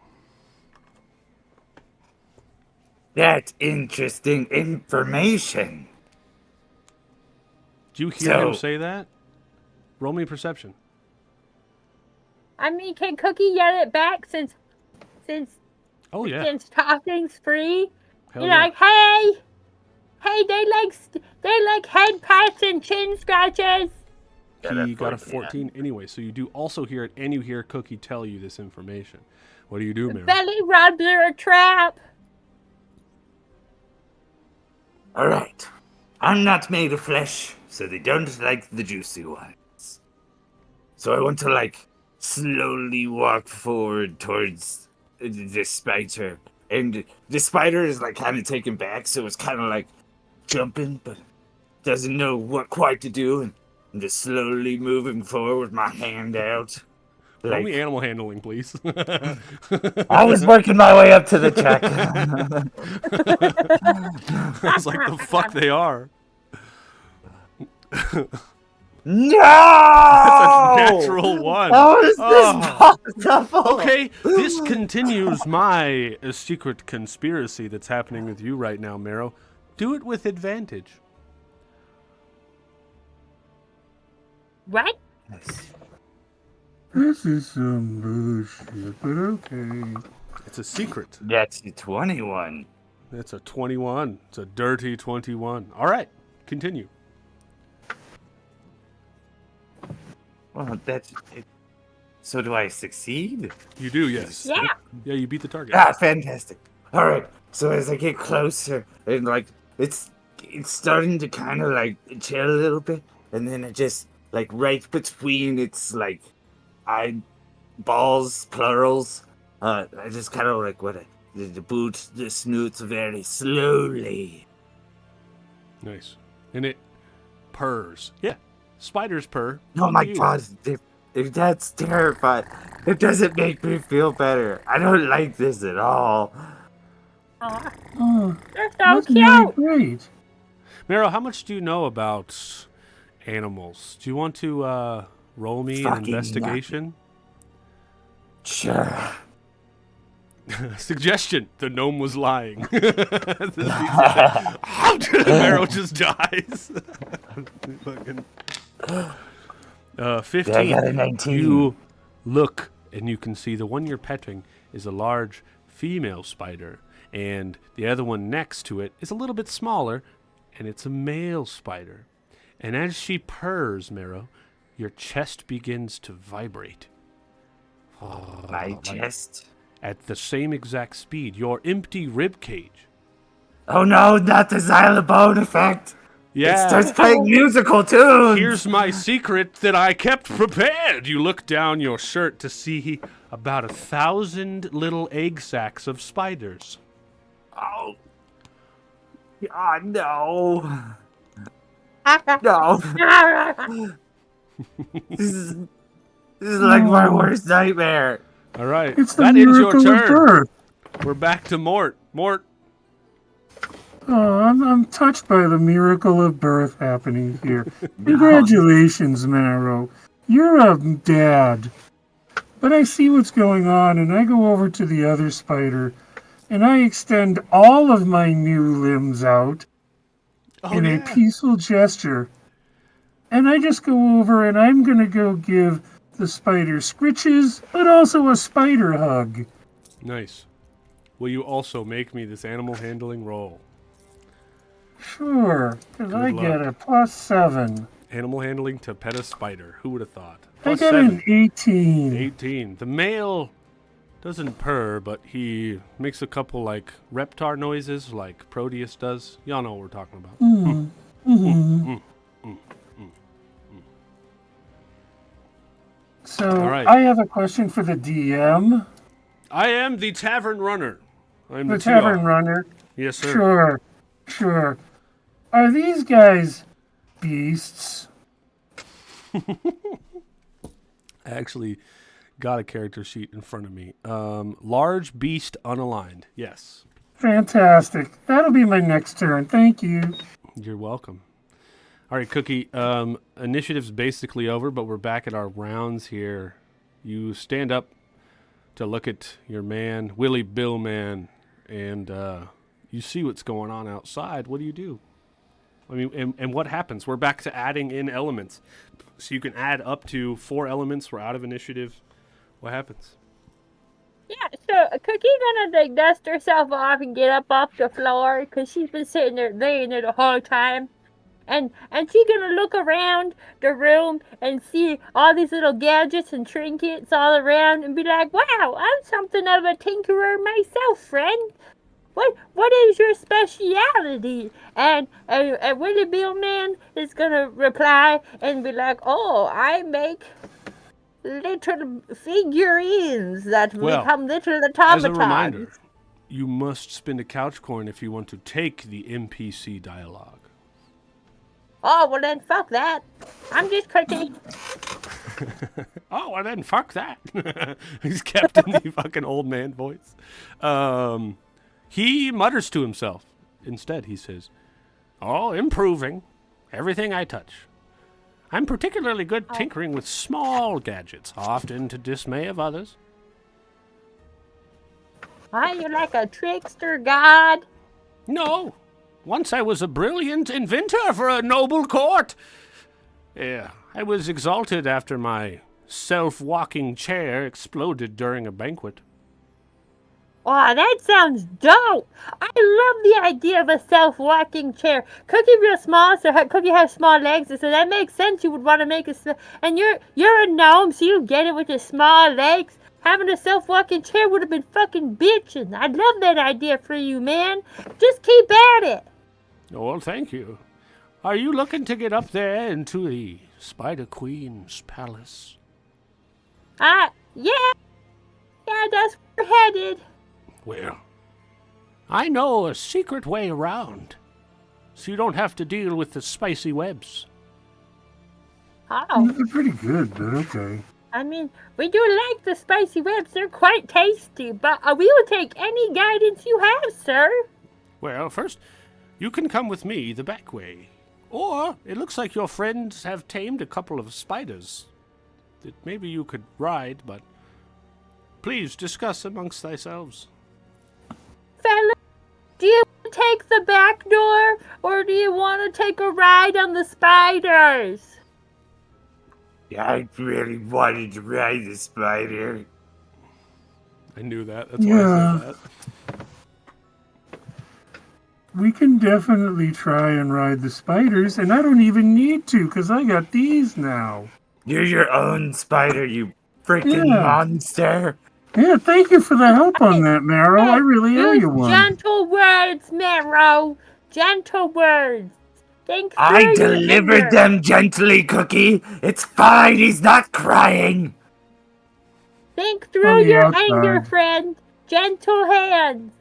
That's interesting information. Do you hear him So- say that? Roll me perception. I mean, can Cookie yell it back since Oh, yeah. since talking's free? Hell You're yeah. like, hey, they like head pats and chin scratches. He got a 14 anyway, so you do also hear it, and you hear Cookie tell you this information. What do you do, Mary? Belly rubs are a trap. All right. I'm not made of flesh, so they don't like the juicy ones. So I want to, slowly walk forward towards the spider. And the spider is, kind of taken back, so it's kind of, jumping, but doesn't know what quite to do. And I'm just slowly moving forward with my hand out. Roll me animal handling, please. I was working my way up to the check. I was like, the fuck they are. No! Natural one. How is Oh. this possible? Okay, this continues my secret conspiracy that's happening with you right now, Marrow. Do it with advantage. What? This is some bullshit, but okay. It's a secret. That's the 21. It's a 21. It's a dirty 21. All right, continue. Well, that's it. So do I succeed? You do, yes. Yeah. Yeah, you beat the target. Ah, fantastic. All right. So as I get closer, and it's starting to kind of chill a little bit, and then it just right between its eyeballs, plurals. I just kind of The boot, the snoots very slowly. Nice. And it purrs. Yeah. Spiders purr. Oh my You. god, that's terrifying. It doesn't make me feel better. I don't like this at all. Aw, Oh, they're so that's cute. really great. Meryl, how much do you know about animals? Do you want to roll me an Fucking investigation? Sure. Suggestion: the gnome was lying. Meryl just dies. Fucking, 15. I got a 19. You look and you can see the one you're petting is a large female spider, and the other one next to it is a little bit smaller, and it's a male spider. And as she purrs, Meryl, your chest begins to vibrate. My chest. At the same exact speed, your empty rib cage. Oh no, not the xylophone effect. Yeah. It starts playing musical tunes. Here's my secret that I kept prepared. You look down your shirt to see about 1,000 little egg sacs of spiders. Oh. Oh no. No. This is like my worst nightmare. All right. It's the that ends your miracle of turn. birth. We're back to Mort. Mort. Oh, I'm touched by the miracle of birth happening here. Congratulations, Marrow. You're a dad. But I see what's going on, and I go over to the other spider, and I extend all of my new limbs out in a peaceful gesture. And I just go over, and I'm going to go give the spider scritches, but also a spider hug. Nice. Will you also make me this animal handling roll? Sure, because I Good get luck. a +7. Animal handling to pet a spider. Who would have thought? I Plus got 7. an 18. 18. The male doesn't purr, but he makes a couple like reptar noises like Proteus does. Y'all know what we're talking about. So, All right. I have a question for the DM. I am the tavern runner. I'm The TR. tavern runner. Yes, sir. Sure. Are these guys beasts? I actually got a character sheet in front of me. Large beast unaligned. Yes. Fantastic. That'll be my next turn. Thank you. You're welcome. All right, Cookie. Initiative's basically over, but we're back at our rounds here. You stand up to look at your man, Willie Bill Man, and you see what's going on outside. What do you do? I mean, and what happens? We're back to adding in elements. So you can add up to 4 elements. We're out of initiative. What happens? Yeah, so Cookie's gonna like dust herself off and get up off the floor because she's been sitting there laying there the whole time. And she's gonna look around the room and see all these little gadgets and trinkets all around and be like, wow, I'm something of a tinkerer myself, friend. What is your speciality? And Willie Bill Man is gonna reply and be like, oh, I make little figurines that Well, become little As automatons. a reminder, you must spend a couch coin if you want to take the NPC dialogue. Oh, well then fuck that. I'm just Cookie. Oh, well then, fuck that. He's kept in the fucking old man voice. He mutters to himself. Instead, he says, oh, improving everything I touch. I'm particularly good tinkering with small gadgets, often to dismay of others. Are you like a trickster god? No, once I was a brilliant inventor for a noble court. Yeah, I was exalted after my self-walking chair exploded during a banquet. Oh, that sounds dope. I love the idea of a self-walking chair. Cookie real small, so Cookie has small legs, so that makes sense. You would want to make and you're a gnome, so you get it with your small legs. Having a self-walking chair would have been fucking bitchin'. I love that idea for you, man. Just keep at it. Oh, well, thank you. Are you looking to get up there into the Spider Queen's palace? Yeah. Yeah, that's where we're headed. Well, I know a secret way around, so you don't have to deal with the spicy webs. Oh, They're pretty good, but okay. I mean, we do like the spicy webs. They're quite tasty, but we will take any guidance you have, sir. Well, first, you can come with me the back way. Or, it looks like your friends have tamed a couple of spiders that maybe you could ride, but please discuss amongst thyselves. Fella, do you want to take the back door, or do you want to take a ride on the spiders? Yeah, I really wanted to ride the spider. I knew that. That's why I said that. We can definitely try and ride the spiders, and I don't even need to, because I got these now. You're your own spider, you freaking Yeah. monster. Yeah, thank you for the help on that, Marrow. I really owe you one. Gentle words, Marrow. Gentle words. Think through I your delivered anger. them gently, Cookie. It's fine, he's not crying. Think On through the your outside. anger, friend. Gentle hands.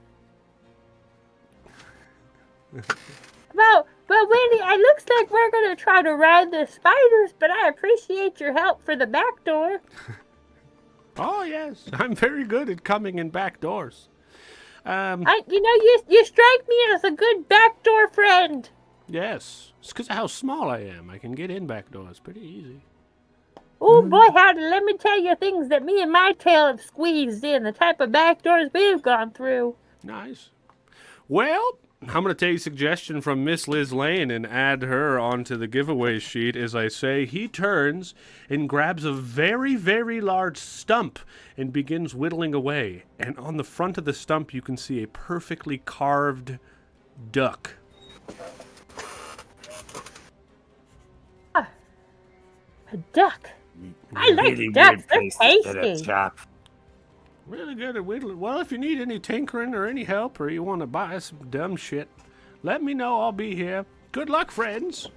Well, but Winnie, it looks like we're gonna try to ride the spiders, but I appreciate your help for the back door. Oh, yes. I'm very good at coming in back doors. You strike me as a good backdoor friend. Yes. It's because of how small I am. I can get in back doors pretty easy. Oh boy, howdy, let me tell you things that me and my tail have squeezed in, the type of back doors we've gone through. Nice. Well, I'm going to take a suggestion from Miss Liz Lane and add her onto the giveaway sheet. As I say, he turns and grabs a very, very large stump and begins whittling away. And on the front of the stump, you can see a perfectly carved duck. A duck. I like Really ducks, weird they're place to set a tasty. shop. Really good at whittling. Well, if you need any tinkering or any help or you want to buy some dumb shit, let me know. I'll be here. Good luck, friends.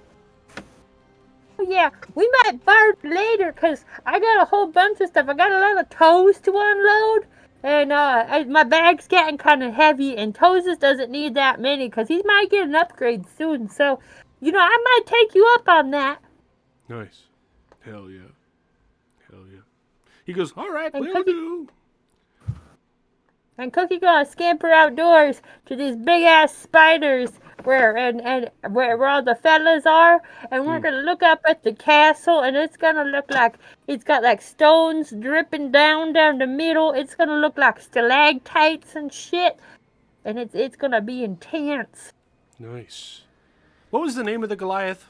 Oh, yeah, we might barter later, because I got a whole bunch of stuff. I got a lot of toes to unload, and my bag's getting kind of heavy, and Toes doesn't need that many, because he might get an upgrade soon. So, I might take you up on that. Nice. Hell yeah. Hell yeah. He goes, all right, And will Cookie- do. And Cookie gonna scamper outdoors to these big ass spiders where all the fellas are, and we're gonna look up at the castle, and it's gonna look like it's got like stones dripping down the middle. It's gonna look like stalactites and shit, and it's gonna be intense. Nice. What was the name of the Goliath?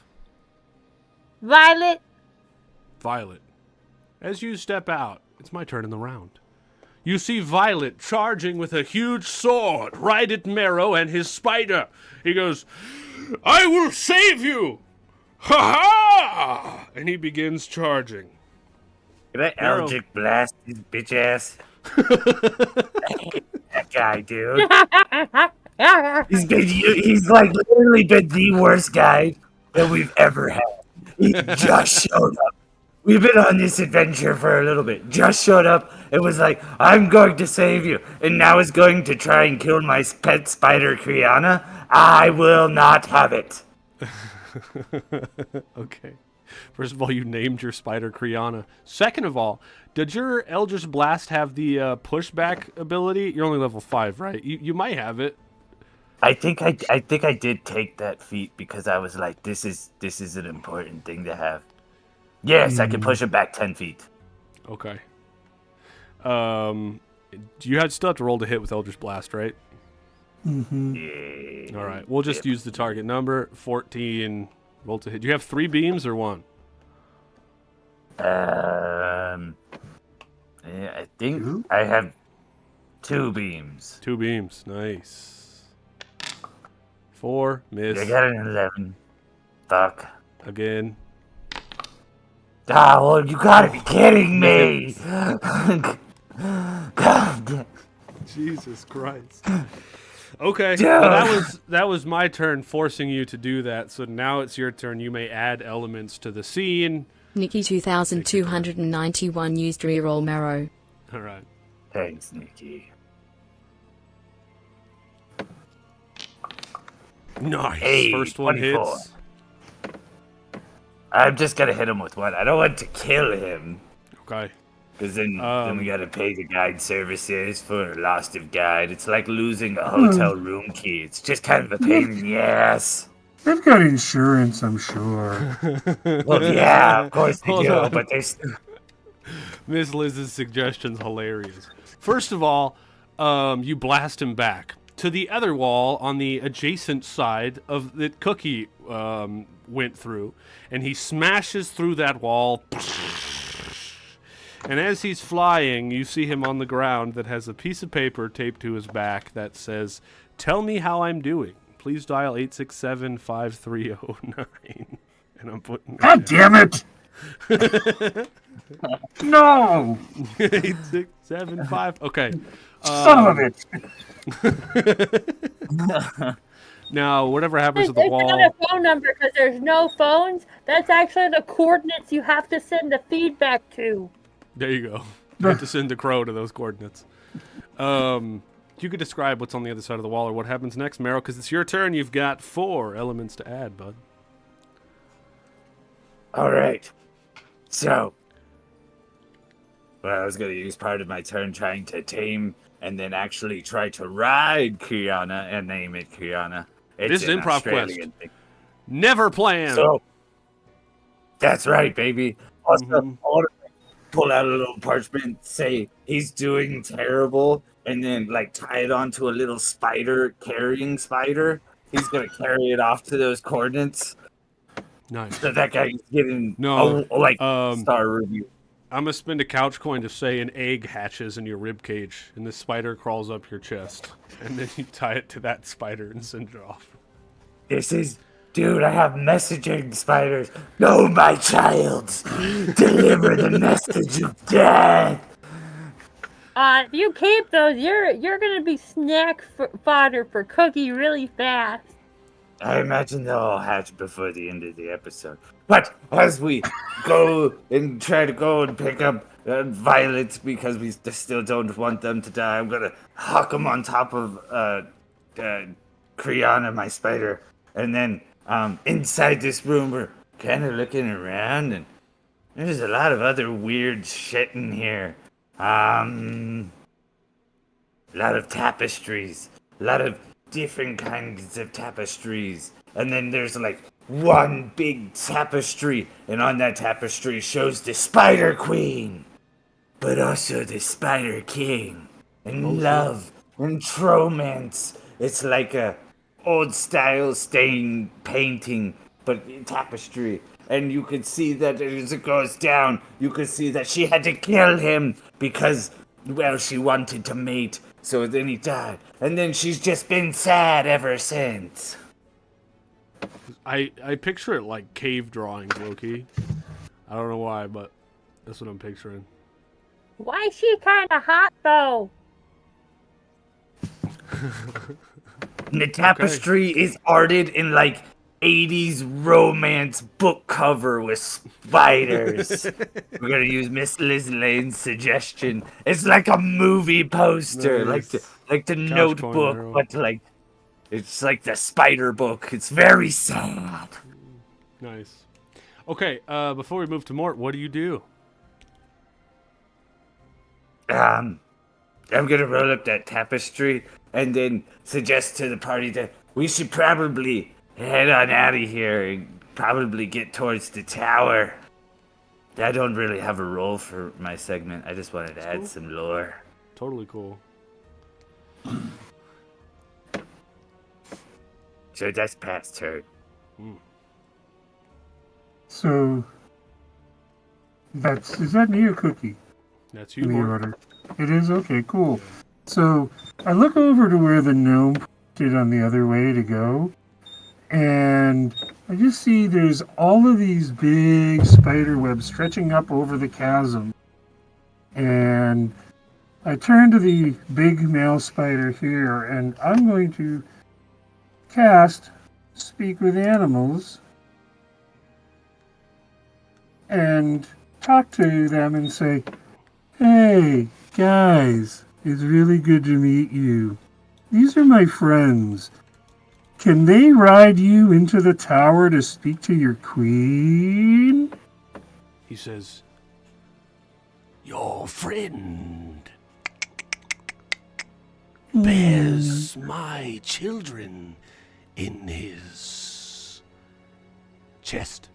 Violet, Violet. As you step out, it's my turn in the round. You see Violet charging with a huge sword right at Marrow and his spider. He goes, I will save you! Ha ha! And he begins charging. Can I Arrow. Eldritch blast his bitch ass? That guy, dude. He's like literally been the worst guy that we've ever had. He just showed up. We've been on this adventure for a little bit. Just showed up. It was like, I'm going to save you. And now is going to try and kill my pet spider, Kriana. I will not have it. Okay. First of all, you named your spider Kriana. Second of all, did your Eldritch Blast have the pushback ability? You're only level 5, right? You might have it. I think I did take that feat because I was like, this is an important thing to have. Yes, I can push it back 10 feet. Okay. You still have to roll to hit with Eldritch Blast, right? Mm-hmm. All right. We'll just use the target number, 14. Roll to hit. Do you have 3 beams or 1? Yeah, I think I have 2 beams. 2 beams. Nice. 4. Miss. I got an 11. Fuck. Again. Ah, well, you gotta be kidding me! God. Jesus Christ. Okay. Dude. Well, that was my turn forcing you to do that. So now it's your turn. You may add elements to the scene. Nikki 2291 used reroll Marrow. All right. Thanks, Nikki. Nice. Hey, First one 24. hits. I'm just gonna hit him with one. I don't want to kill him. Okay. Because then we gotta pay the guide services for lost of guide. It's like losing a hotel room key. It's just kind of a pain in the ass. They've got insurance, I'm sure. Well, yeah, of course they Hold do, on. but they still... Miss Liz's suggestion's hilarious. First of all, you blast him back to the other wall on the adjacent side of that Cookie went through, and he smashes through that wall. And as he's flying, you see him on the ground that has a piece of paper taped to his back that says, "Tell me how I'm doing. Please dial 867-5309." And I'm putting... God damn it! No! 8675. Okay. Son of a bitch! Now, whatever happens to the It's wall... not a phone number because there's no phones. That's actually the coordinates you have to send the feedback to. There you go. You have to send a crow to those coordinates. You could describe what's on the other side of the wall or what happens next, Meryl, because it's your turn. You've got 4 elements to add, bud. All right. So, well, I was going to use part of my turn trying to tame and then actually try to ride Kiana and name it Kiana. This is an Improv Quest. Australian thing. Never plan. So, that's right, baby. Also, I want to pull out a little parchment, say he's doing terrible, and then like tie it onto a little spider, carrying spider. He's going to carry it off to those coordinates. Nice. So that guy is getting star review. I'm going to spend a couch coin to say an egg hatches in your rib cage, and the spider crawls up your chest. And then you tie it to that spider and send it off. Dude, I have messaging spiders. No, my child. Deliver the message of death. If you keep those, you're gonna be snack fodder for Cookie really fast. I imagine they'll all hatch before the end of the episode. But as we go and try to go and pick up Violet, because we still don't want them to die, I'm gonna huck them on top of Kriana, my spider, and then inside this room we're kind of looking around, and there's a lot of other weird shit in here. A lot of tapestries, a lot of different kinds of tapestries, and then there's like one big tapestry, and on that tapestry shows the Spider Queen, but also the Spider King, and love and romance. It's like a old style stain painting, but tapestry. And you could see that as it goes down, you could see that she had to kill him because, well, she wanted to mate. So then he died. And then she's just been sad ever since. I picture it like cave drawings, Loki. I don't know why, but that's what I'm picturing. Why is she kind of hot though? And the tapestry is arted in like 80s romance book cover with spiders. We're gonna use Miss Liz Lane's suggestion. It's like a movie poster, Nice. like the Couch Notebook, corner. but like it's like the spider book. It's very sad. Nice. Okay, before we move to Mort, what do you do? I'm gonna roll up that tapestry and then suggest to the party that we should probably head on out of here and probably get towards the tower. I don't really have a role for my segment. I just wanted to add some lore. Totally cool. So that's past turn. So, is that me or Cookie? That's you, In the Mort. order. It is? Okay, cool. So, I look over to where the gnome did on the other way to go, and I just see there's all of these big spider webs stretching up over the chasm. And I turn to the big male spider here, and I'm going to cast Speak with Animals and talk to them and say, "Hey, guys, it's really good to meet you. These are my friends. can they ride you into the tower to speak to your queen? He says, your friend bears my children in his chest.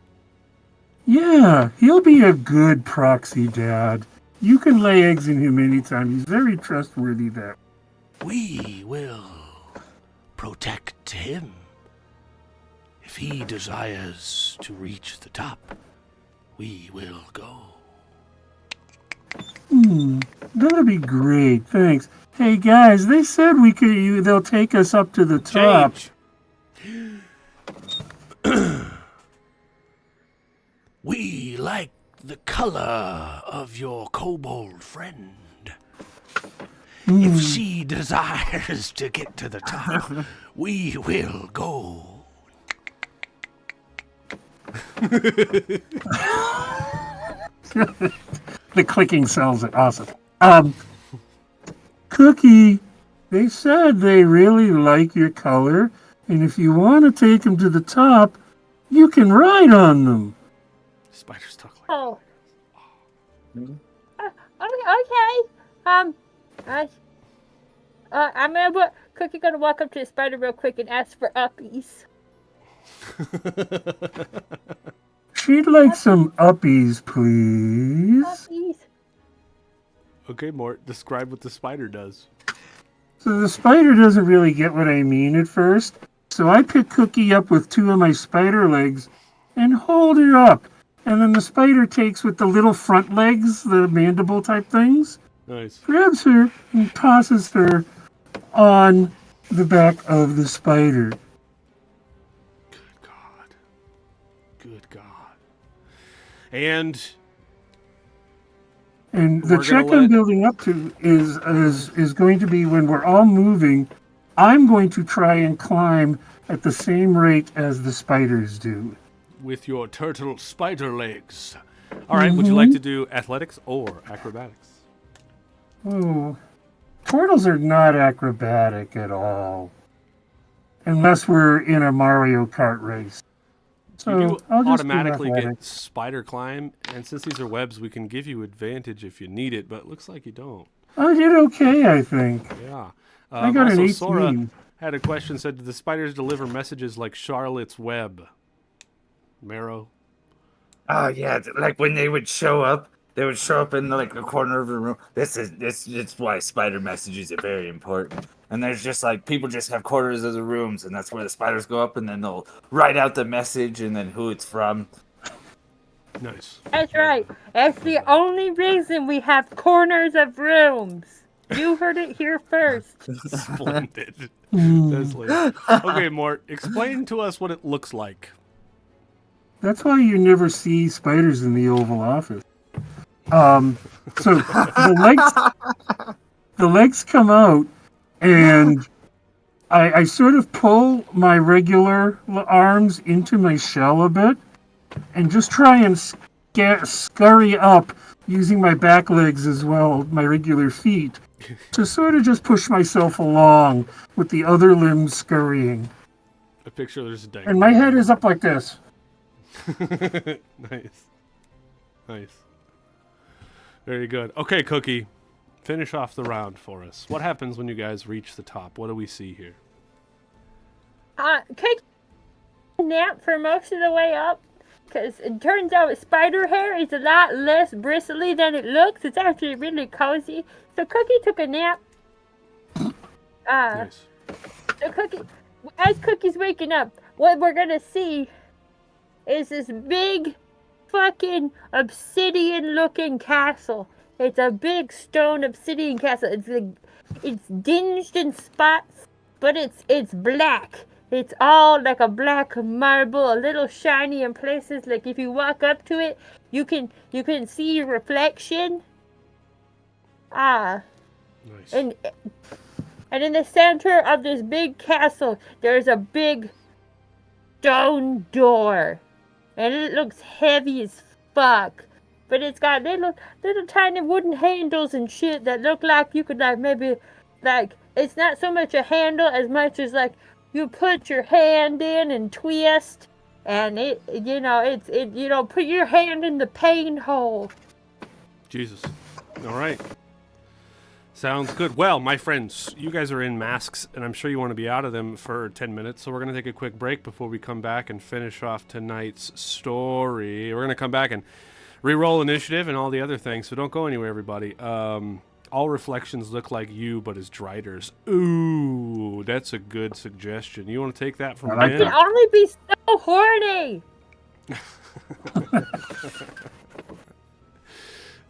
Yeah, he'll be a good proxy dad. You can lay eggs in him anytime. He's very trustworthy there. We will protect him. If he desires to reach the top, we will go. That'll be great. Thanks. Hey guys, they said they'll take us up to the top. We like the color of your kobold friend. If she desires to get to the top, we will go. The clicking sells it. Awesome. Cookie, they said they really like your color, and if you want to take them to the top, you can ride on them. Spiders talk like Oh. Okay. Cookie gonna walk up to the spider real quick and ask for uppies. She'd like some uppies, please. Uppies. Okay, Mort, describe what the spider does. So the spider doesn't really get what I mean at first, so I pick Cookie up with two of my spider legs and hold her up. And then the spider takes with the little front legs, the mandible type things, Nice. grabs her and tosses her on the back of the spider. Good God. Good God. And the We're check gonna I'm let- building up to is going to be when we're all moving, I'm going to try and climb at the same rate as the spiders do. with your turtle spider legs. All right, would you like to do athletics or acrobatics? Oh, turtles are not acrobatic at all. Unless we're in a Mario Kart race. So You do I'll just automatically do get athletics. spider climb, and since these are webs, we can give you advantage if you need it, but it looks like you don't. I did okay, I think. Yeah. I got an also, 18. Sora had a question, said, do the spiders deliver messages like Charlotte's Web? Marrow? Oh yeah, like when they would show up in like a corner of the room. This is why spider messages are very important. And there's just like people just have corners of the rooms, and that's where the spiders go up, and then they'll write out the message and then who it's from. Nice. That's right. That's the only reason we have corners of rooms. You heard it here first. Splendid. That's later. Okay, Mort, explain to us what it looks like. That's why you never see spiders in the Oval Office. So the legs come out, and I sort of pull my regular arms into my shell a bit, and just try and scurry up using my back legs as well, my regular feet, to sort of just push myself along with the other limbs scurrying. A picture there's a dang. And my head is up like this. Nice. Nice. Very good. Okay, Cookie. Finish off the round for us. What happens when you guys reach the top? What do we see here? Cookie nap for most of the way up, because it turns out spider hair is a lot less bristly than it looks. It's actually really cozy. So Cookie took a nap. Nice. So as Cookie's waking up, what we're gonna see is this big fucking obsidian-looking castle. It's a big stone obsidian castle. It's dinged in spots, but it's black. It's all like a black marble, a little shiny in places. Like if you walk up to it, you can see your reflection. Nice. And in the center of this big castle, there's a big stone door. And it looks heavy as fuck. But it's got little tiny wooden handles and shit that look like you could maybe it's not so much a handle as much as you put your hand in and twist, and it put your hand in the pain hole. Jesus. All right. Sounds good. Well, my friends, you guys are in masks, and I'm sure you want to be out of them for 10 minutes, so we're going to take a quick break before we come back and finish off tonight's story. We're going to come back and re-roll initiative and all the other things, so don't go anywhere, everybody. All reflections look like you, but as Driders. Ooh, that's a good suggestion. You want to take that from I like Ben? Can only be so horny.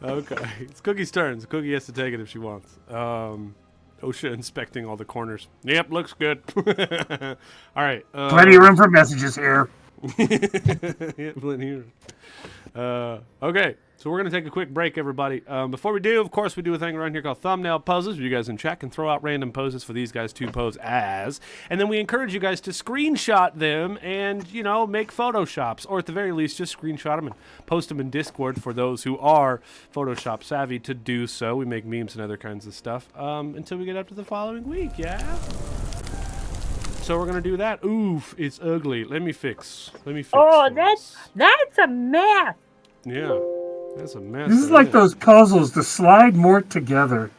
Okay, it's Cookie's turn. So Cookie has to take it if she wants. OSHA inspecting all the corners. Yep, looks good. All right. Plenty of room for messages here. Yeah, plenty of. Okay, so we're going to take a quick break, everybody. Before we do, of course, we do a thing around here called thumbnail poses, where you guys in chat can throw out random poses for these guys to pose as. And then we encourage you guys to screenshot them and, make Photoshops. Or at the very least, just screenshot them and post them in Discord for those who are Photoshop savvy to do so. We make memes and other kinds of stuff until we get up to the following week, yeah? So we're going to do that. Oof, it's ugly. Let me fix. Oh, this. that's a mess. Yeah, that's a mess. This is like those puzzles, the slide more together.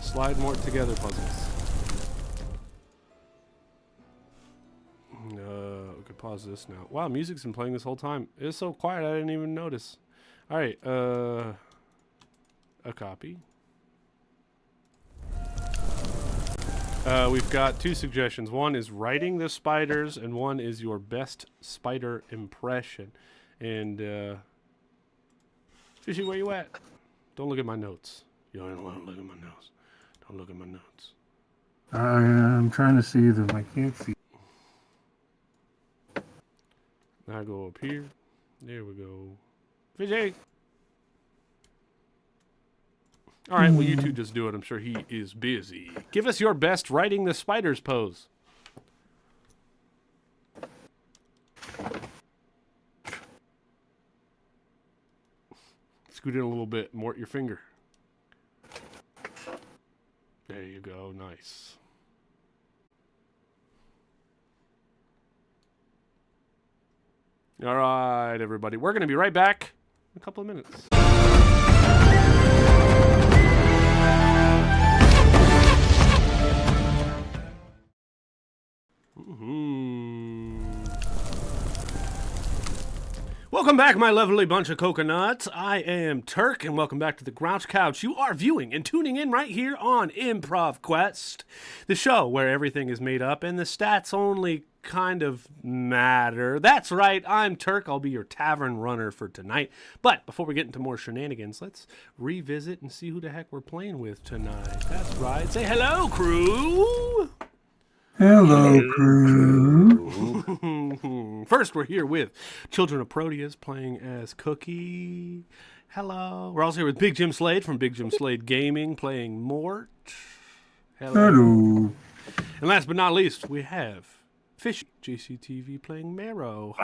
Slide more together puzzles. We could pause this now. Wow, music's been playing this whole time. It's so quiet I didn't even notice. All right, a copy. We've got two suggestions. One is writing the spiders, and one is your best spider impression. And Fishy, where you at? Don't look at my notes. You don't want to look at my notes. Don't look at my notes. I'm trying to see them. I can't see. Now I go up here. There we go. Fishy! All right, well, you two just do it. I'm sure he is busy. Give us your best writing the spiders pose. Scoot in a little bit. Mort your finger. There you go. Nice. All right, everybody. We're going to be right back in a couple of minutes. Welcome back, my lovely bunch of coconuts. I am Turk, and welcome back to the Grouch Couch. You are viewing and tuning in right here on Improv Quest, the show where everything is made up and the stats only kind of matter. That's right, I'm Turk. I'll be your tavern runner for tonight. But before we get into more shenanigans, let's revisit and see who the heck we're playing with tonight. That's right. Say hello, crew! Hello, crew. First, we're here with Children of Proteus playing as Cookie. Hello. We're also here with Big Jim Slade from Big Jim Slade Gaming playing Mort. Hello. And last but not least, we have Fishy JCTV playing Marrow.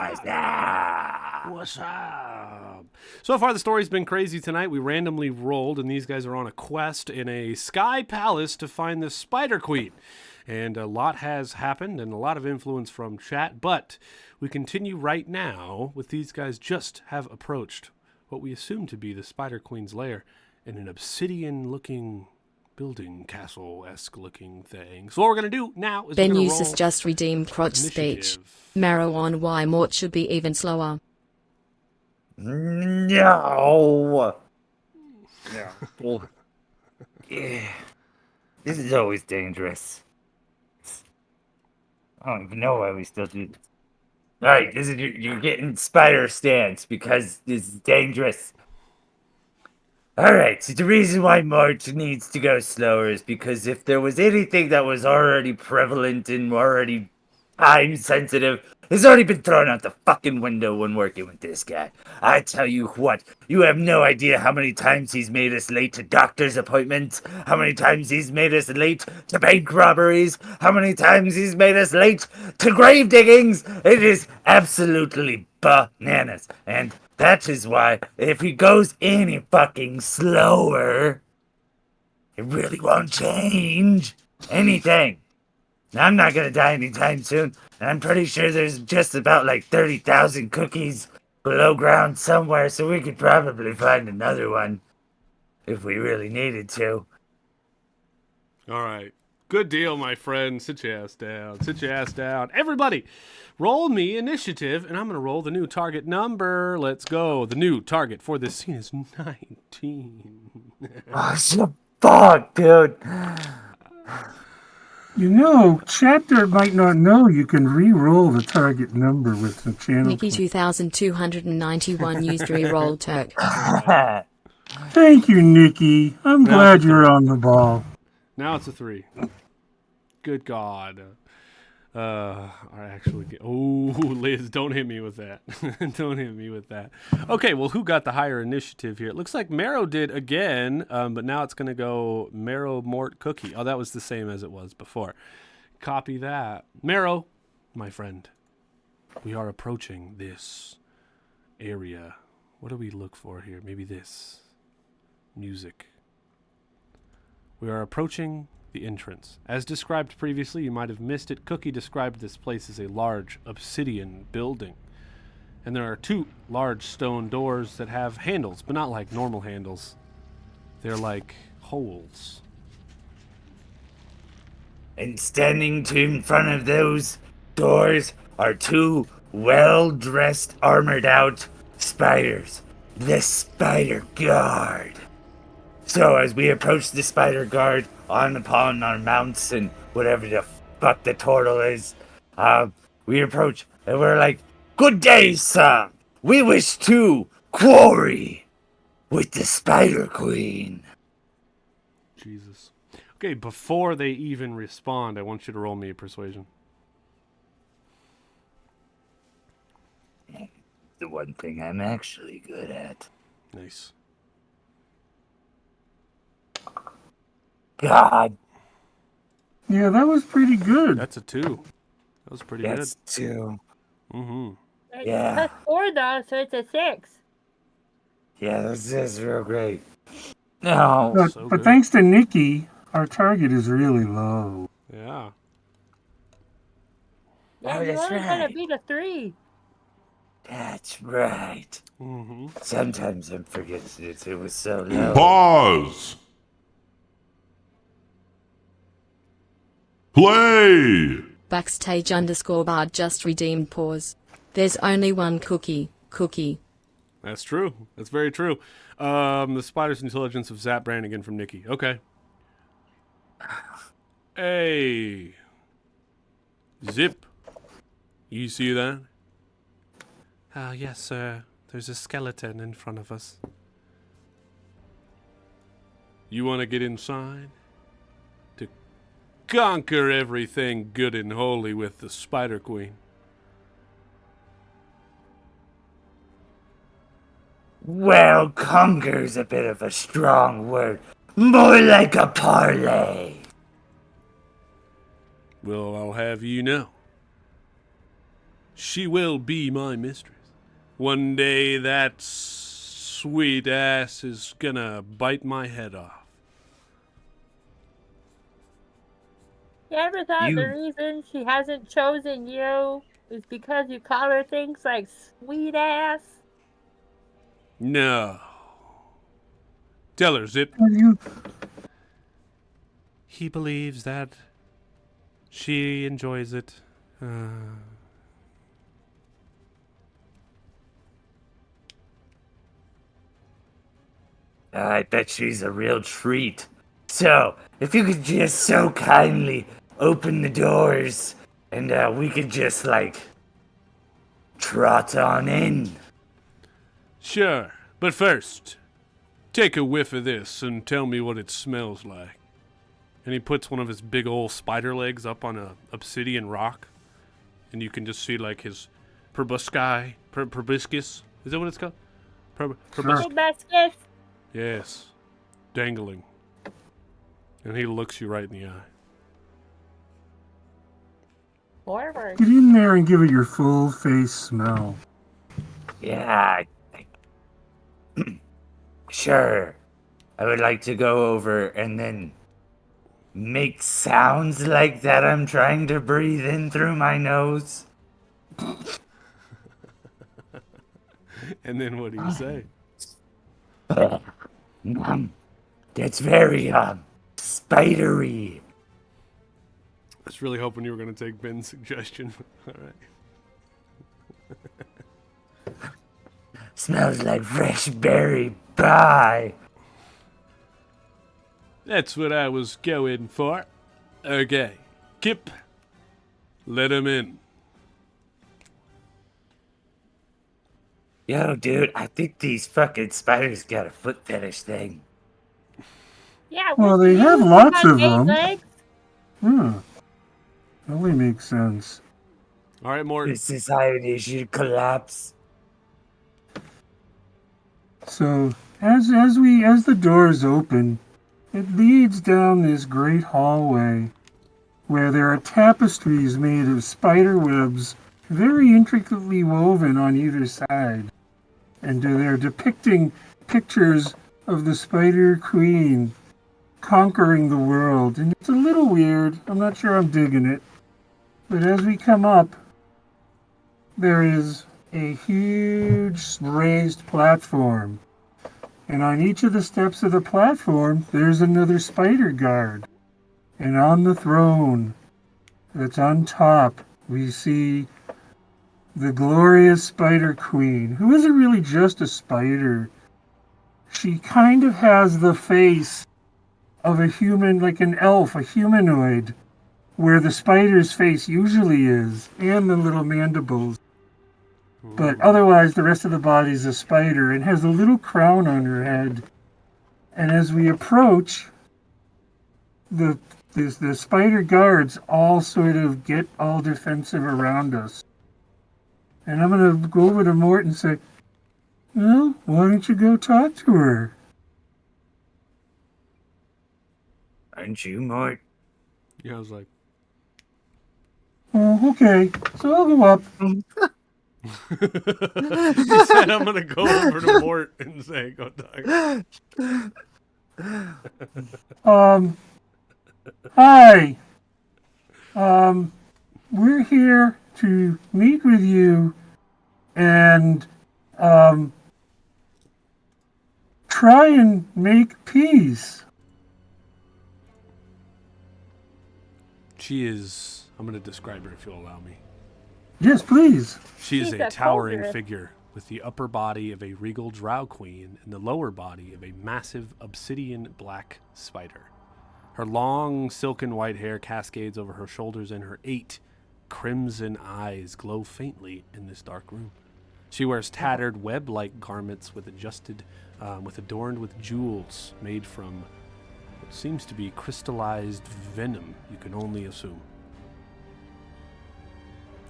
What's up? So far, the story's been crazy tonight. We randomly rolled, and these guys are on a quest in a sky palace to find the Spider Queen. And a lot has happened and a lot of influence from chat, but we continue right now with these guys just have approached what we assume to be the Spider Queen's lair in an obsidian-looking building, castle-esque looking thing. So what we're going to do now is Ben we're going to uses roll just redeemed crotch speech. initiative. Marrow on why Mort should be even slower. No. Yeah. Well, yeah. This is always dangerous. I don't even know why we still do this. Alright, this is you're getting spider stance because this is dangerous. Alright, so the reason why March needs to go slower is because if there was anything that was already prevalent and already time sensitive, it's already been thrown out the fucking window when working with this guy. I tell you what, you have no idea how many times he's made us late to doctor's appointments, how many times he's made us late to bank robberies, how many times he's made us late to grave diggings. It is absolutely bananas. And that is why if he goes any fucking slower, it really won't change anything. I'm not gonna die anytime soon, and I'm pretty sure there's just about like 30,000 cookies below ground somewhere, so we could probably find another one if we really needed to. All right. Good deal, my friend. Sit your ass down. Sit your ass down. Everybody, roll me initiative, and I'm going to roll the new target number. Let's go. The new target for this scene is 19. Oh, shit, fuck, dude. You know, Chapter might not know you can re-roll the target number with the channel. Nikki 2291 used re-roll Turk. Thank you, Nikki. I'm glad you're on the ball. Now it's a 3. Good God. I actually get... Oh, Liz, don't hit me with that. Don't hit me with that. Okay, well, who got the higher initiative here? It looks like Marrow did again, but now it's going to go Marrow, Mort, Cookie. Oh, that was the same as it was before. Copy that. Marrow, my friend, we are approaching this area. What do we look for here? Maybe this. Music. We are approaching the entrance. As described previously, you might have missed it. Cookie described this place as a large obsidian building. And there are 2 large stone doors that have handles, but not like normal handles. They're like holes. And standing in front of those doors are 2 well-dressed, armored-out spiders. The Spider Guard. So as we approach the Spider Guard upon our mounts and whatever the fuck the turtle is, we approach and we're like, "Good day, sir. We wish to quarry with the Spider Queen." Jesus. Okay, before they even respond, I want you to roll me a persuasion. The one thing I'm actually good at. Nice. God. Yeah, that was pretty good. That's a 2. That was pretty That's 2. good. Mm-hmm. Yeah. That's 4 though, so it's a 6. Yeah, this is real great. No. But, So but good. thanks to Nikki, our target is really low. Yeah. Yeah, Oh, you that's only gotta right. beat a 3. That's right. Mm-hmm. Sometimes I forget it was so low. Pause. Play. Backstage _bard just redeemed pause. There's only one cookie. Cookie. That's true. That's very true. The spider's intelligence of Zap Brannigan from Nikki. Okay. Hey. Zip. You see that? Yes, sir. There's a skeleton in front of us. You want to get inside? To conquer everything good and holy with the Spider Queen. Well, conquer's a bit of a strong word. More like a parlay. Well, I'll have you know. She will be my mistress. One day that sweet ass is gonna bite my head off. You ever thought You- the reason she hasn't chosen you is because you call her things like sweet ass? No. Tell her, Zip. You, He believes that she enjoys it. I bet she's a real treat. So, if you could just so kindly open the doors and we could just, like, trot on in. Sure, but first, take a whiff of this and tell me what it smells like. And he puts one of his big old spider legs up on a obsidian rock, and you can just see like his proboscis. Is that what it's called? Proboscis. Hibiscus. Yes, dangling. And he looks you right in the eye. Forward. get in there and give it your full face smell. Yeah, sure. I would like to go over and then make sounds like that I'm trying to breathe in through my nose. And then what do you say? It's very, spidery. I was really hoping you were going to take Ben's suggestion. All right. Smells like fresh berry pie. That's what I was going for. Okay. Kip, let him in. Yo, dude, I think these fucking spiders got a foot fetish thing. Yeah. Well, with they you have and lots my of 8 them. legs. Totally makes sense. All right, Mort. This society should collapse. So as the doors open, it leads down this great hallway where there are tapestries made of spider webs, very intricately woven on either side, and they're depicting pictures of the Spider Queen conquering the world. And it's a little weird. I'm not sure I'm digging it. But as we come up, there is a huge raised platform. And on each of the steps of the platform, there's another spider guard. And on the throne that's on top, we see the glorious Spider Queen, who isn't really just a spider. She kind of has the face of a human, like an elf, a humanoid, where the spider's face usually is, and the little mandibles. But otherwise, the rest of the body's a spider and has a little crown on her head. And as we approach, the spider guards all sort of get all defensive around us. And I'm going to go over to Mort and say, well, why don't you go talk to her? Aren't you, Mort? Yeah, I was like, Oh, okay. So I'll go up. he said, I'm going to go over to Mort and say, go talk. Hi. We're here to meet with you and, try and make peace. She is, I'm going to describe her if you'll allow me. Yes, please. She is She's a a towering cobra. figure with the upper body of a regal drow queen and the lower body of a massive obsidian black spider. Her long silken white hair cascades over her shoulders, and her 8 crimson eyes glow faintly in this dark room. She wears tattered web-like garments with adorned with jewels made from what seems to be crystallized venom, you can only assume.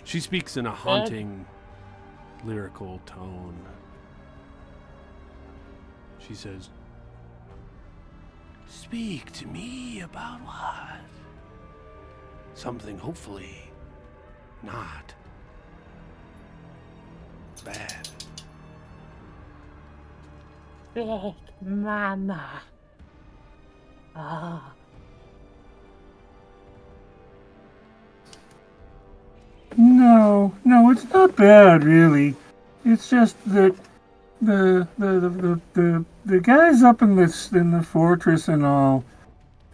She speaks in a haunting, lyrical tone. She says, "Speak to me about what? Something hopefully not bad." Big Mama. Oh. No, it's not bad, really. It's just that the guys up in the fortress and all,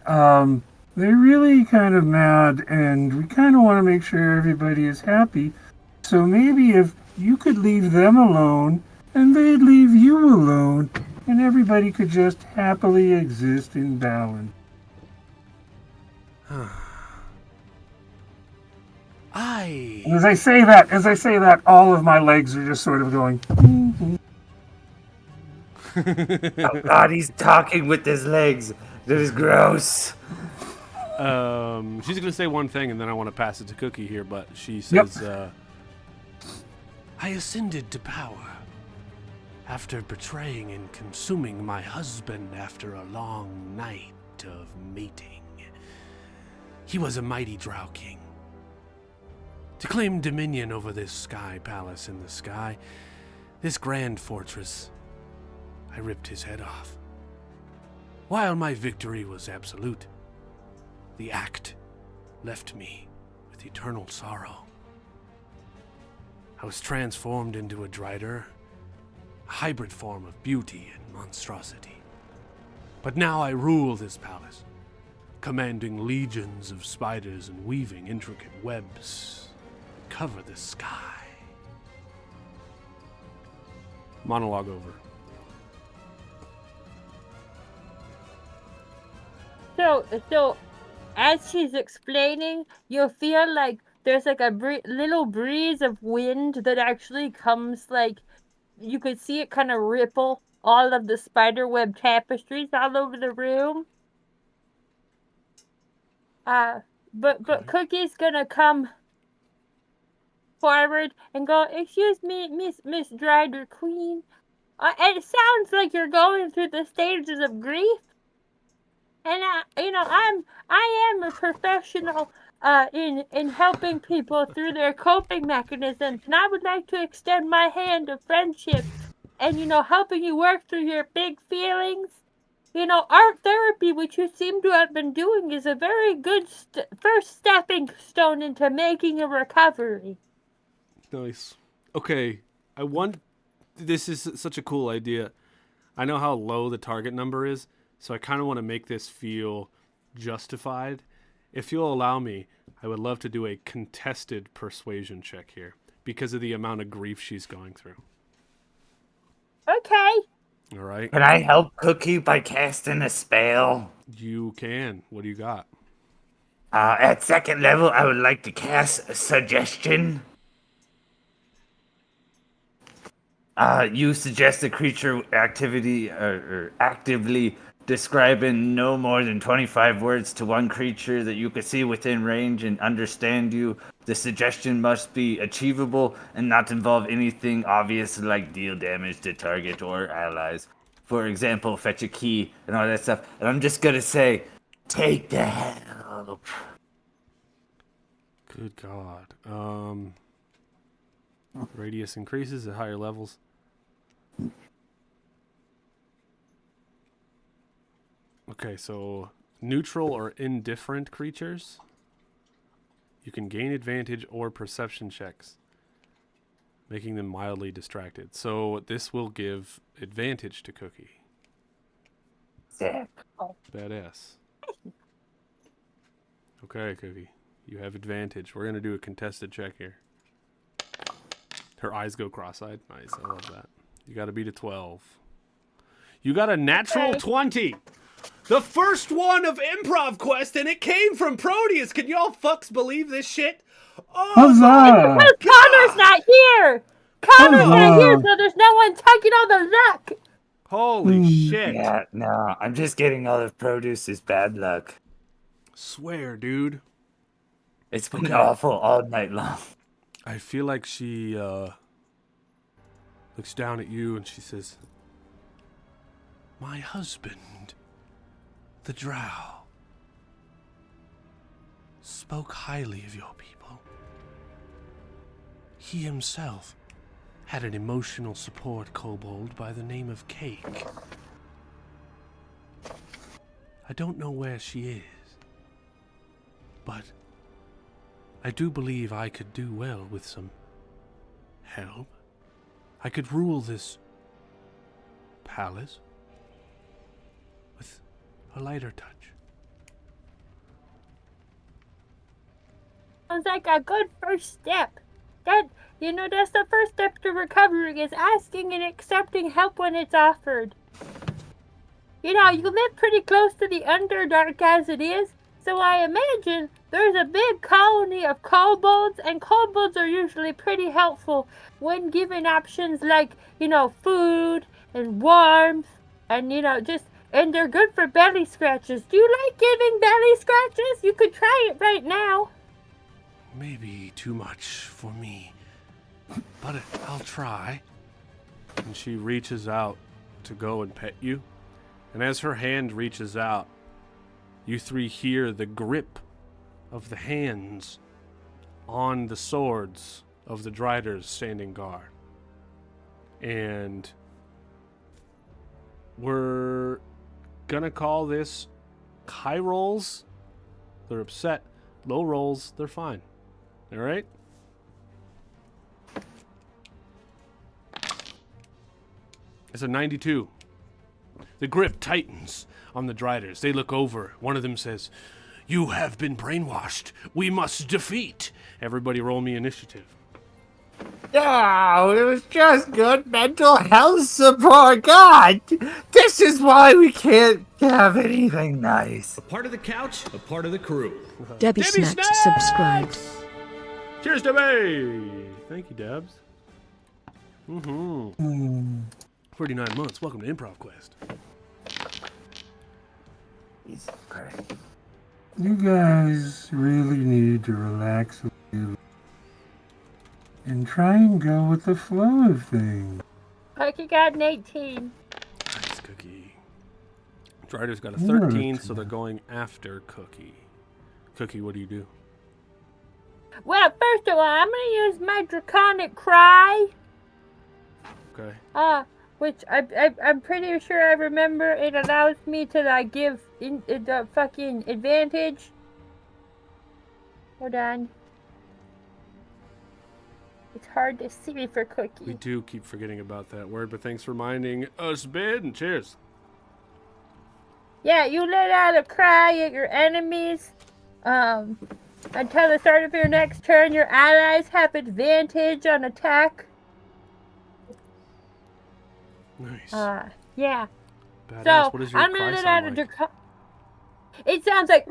they're really kind of mad, and we kind of want to make sure everybody is happy. So maybe if you could leave them alone, and they'd leave you alone, and everybody could just happily exist in balance. As I say that, all of my legs are just sort of going. Oh God, he's talking with his legs. That is gross. She's gonna say one thing, and then I want to pass it to Cookie here. But she says, "I ascended to power after betraying and consuming my husband after a long night of mating. He was a mighty drow king. To claim dominion over this sky palace in the sky, this grand fortress, I ripped his head off. While my victory was absolute, the act left me with eternal sorrow. I was transformed into a Drider, a hybrid form of beauty and monstrosity. But now I rule this palace, commanding legions of spiders and weaving intricate webs that cover the sky. Monologue over. So, as she's explaining, you feel like there's like a little breeze of wind that actually comes, like, you could see it kind of ripple all of the spiderweb tapestries all over the room. But Cookie's gonna come forward and go, "Excuse me, Miss Drider Queen. It sounds like you're going through the stages of grief. And I am a professional in helping people through their coping mechanisms, and I would like to extend my hand of friendship and helping you work through your big feelings. Art therapy, which you seem to have been doing, is a very good first stepping stone into making a recovery." Nice. Okay, this is such a cool idea. I know how low the target number is, so I kind of want to make this feel justified. If you'll allow me, I would love to do a contested persuasion check here because of the amount of grief she's going through. Okay. All right. Can I help Cookie by casting a spell? You can. What do you got? At second level, I would like to cast a suggestion. You suggest a creature activity or actively describing no more than 25 words to one creature that you could see within range and understand you. The suggestion must be achievable and not involve anything obvious like deal damage to target or allies. For example, fetch a key and all that stuff. And I'm just gonna say, take the help. Good God. Radius increases at higher levels. Okay, so neutral or indifferent creatures, you can gain advantage or perception checks, making them mildly distracted. So this will give advantage to Cookie. Sick. Badass. Okay, Cookie, you have advantage. We're going to do a contested check here. Her eyes go cross-eyed. Nice, I love that. You got to beat a 12. You got a natural 20. The first one of Improv Quest, and it came from Proteus. Can y'all fucks believe this shit? Oh, Huzzah! Because Connor's not here. Connor's not here, so there's no one taking all the luck. holy shit. Yeah, no, I'm just getting all of Produce's bad luck. Swear, dude. It's been awful all night long. I feel like she looks down at you and she says, "My husband, the Drow, spoke highly of your people. He himself had an emotional support kobold by the name of Cake. I don't know where she is, but I do believe I could do well with some help. I could rule this palace with a lighter touch." Sounds like a good first step. That's the first step to recovery, is asking and accepting help when it's offered. You live pretty close to the Underdark as it is, so I imagine there's a big colony of kobolds, and kobolds are usually pretty helpful when given options like, food and warmth, and, and they're good for belly scratches. Do you like giving belly scratches? You could try it right now. Maybe too much for me, but I'll try. And she reaches out to go and pet you. And as her hand reaches out, you three hear the grip of the hands on the swords of the Driders standing guard. And we're gonna call this high rolls They're upset. Low rolls. They're fine. All right? It's a 92. The grip tightens on the Driders. They look over. One of them says, "You have been brainwashed. We must defeat." Everybody roll me initiative. No, it was just good mental health support. God, this is why we can't have anything nice. A part of the couch, a part of the crew. Debbie Snacks subscribed. Cheers, Debbie! Thank you, Debs. 49 months. Welcome to Improv Quest. Jesus Christ. You guys really need to relax a little and try and go with the flow of things. Cookie got an 18. Nice, Cookie. Drider's got a 13, so they're going after Cookie. Cookie, what do you do? Well, first of all, I'm gonna use my draconic cry. Okay. Which I'm pretty sure I remember it allows me to like give the fucking advantage. Hold on. It's hard to see for Cookie. We do keep forgetting about that word, but thanks for reminding us, Ben. Cheers. Yeah, you let out a cry at your enemies. Until the start of your next turn, your allies have advantage on attack. Nice. Yeah. Badass. So, What does your I'm cry gonna let sound out like? It sounds like...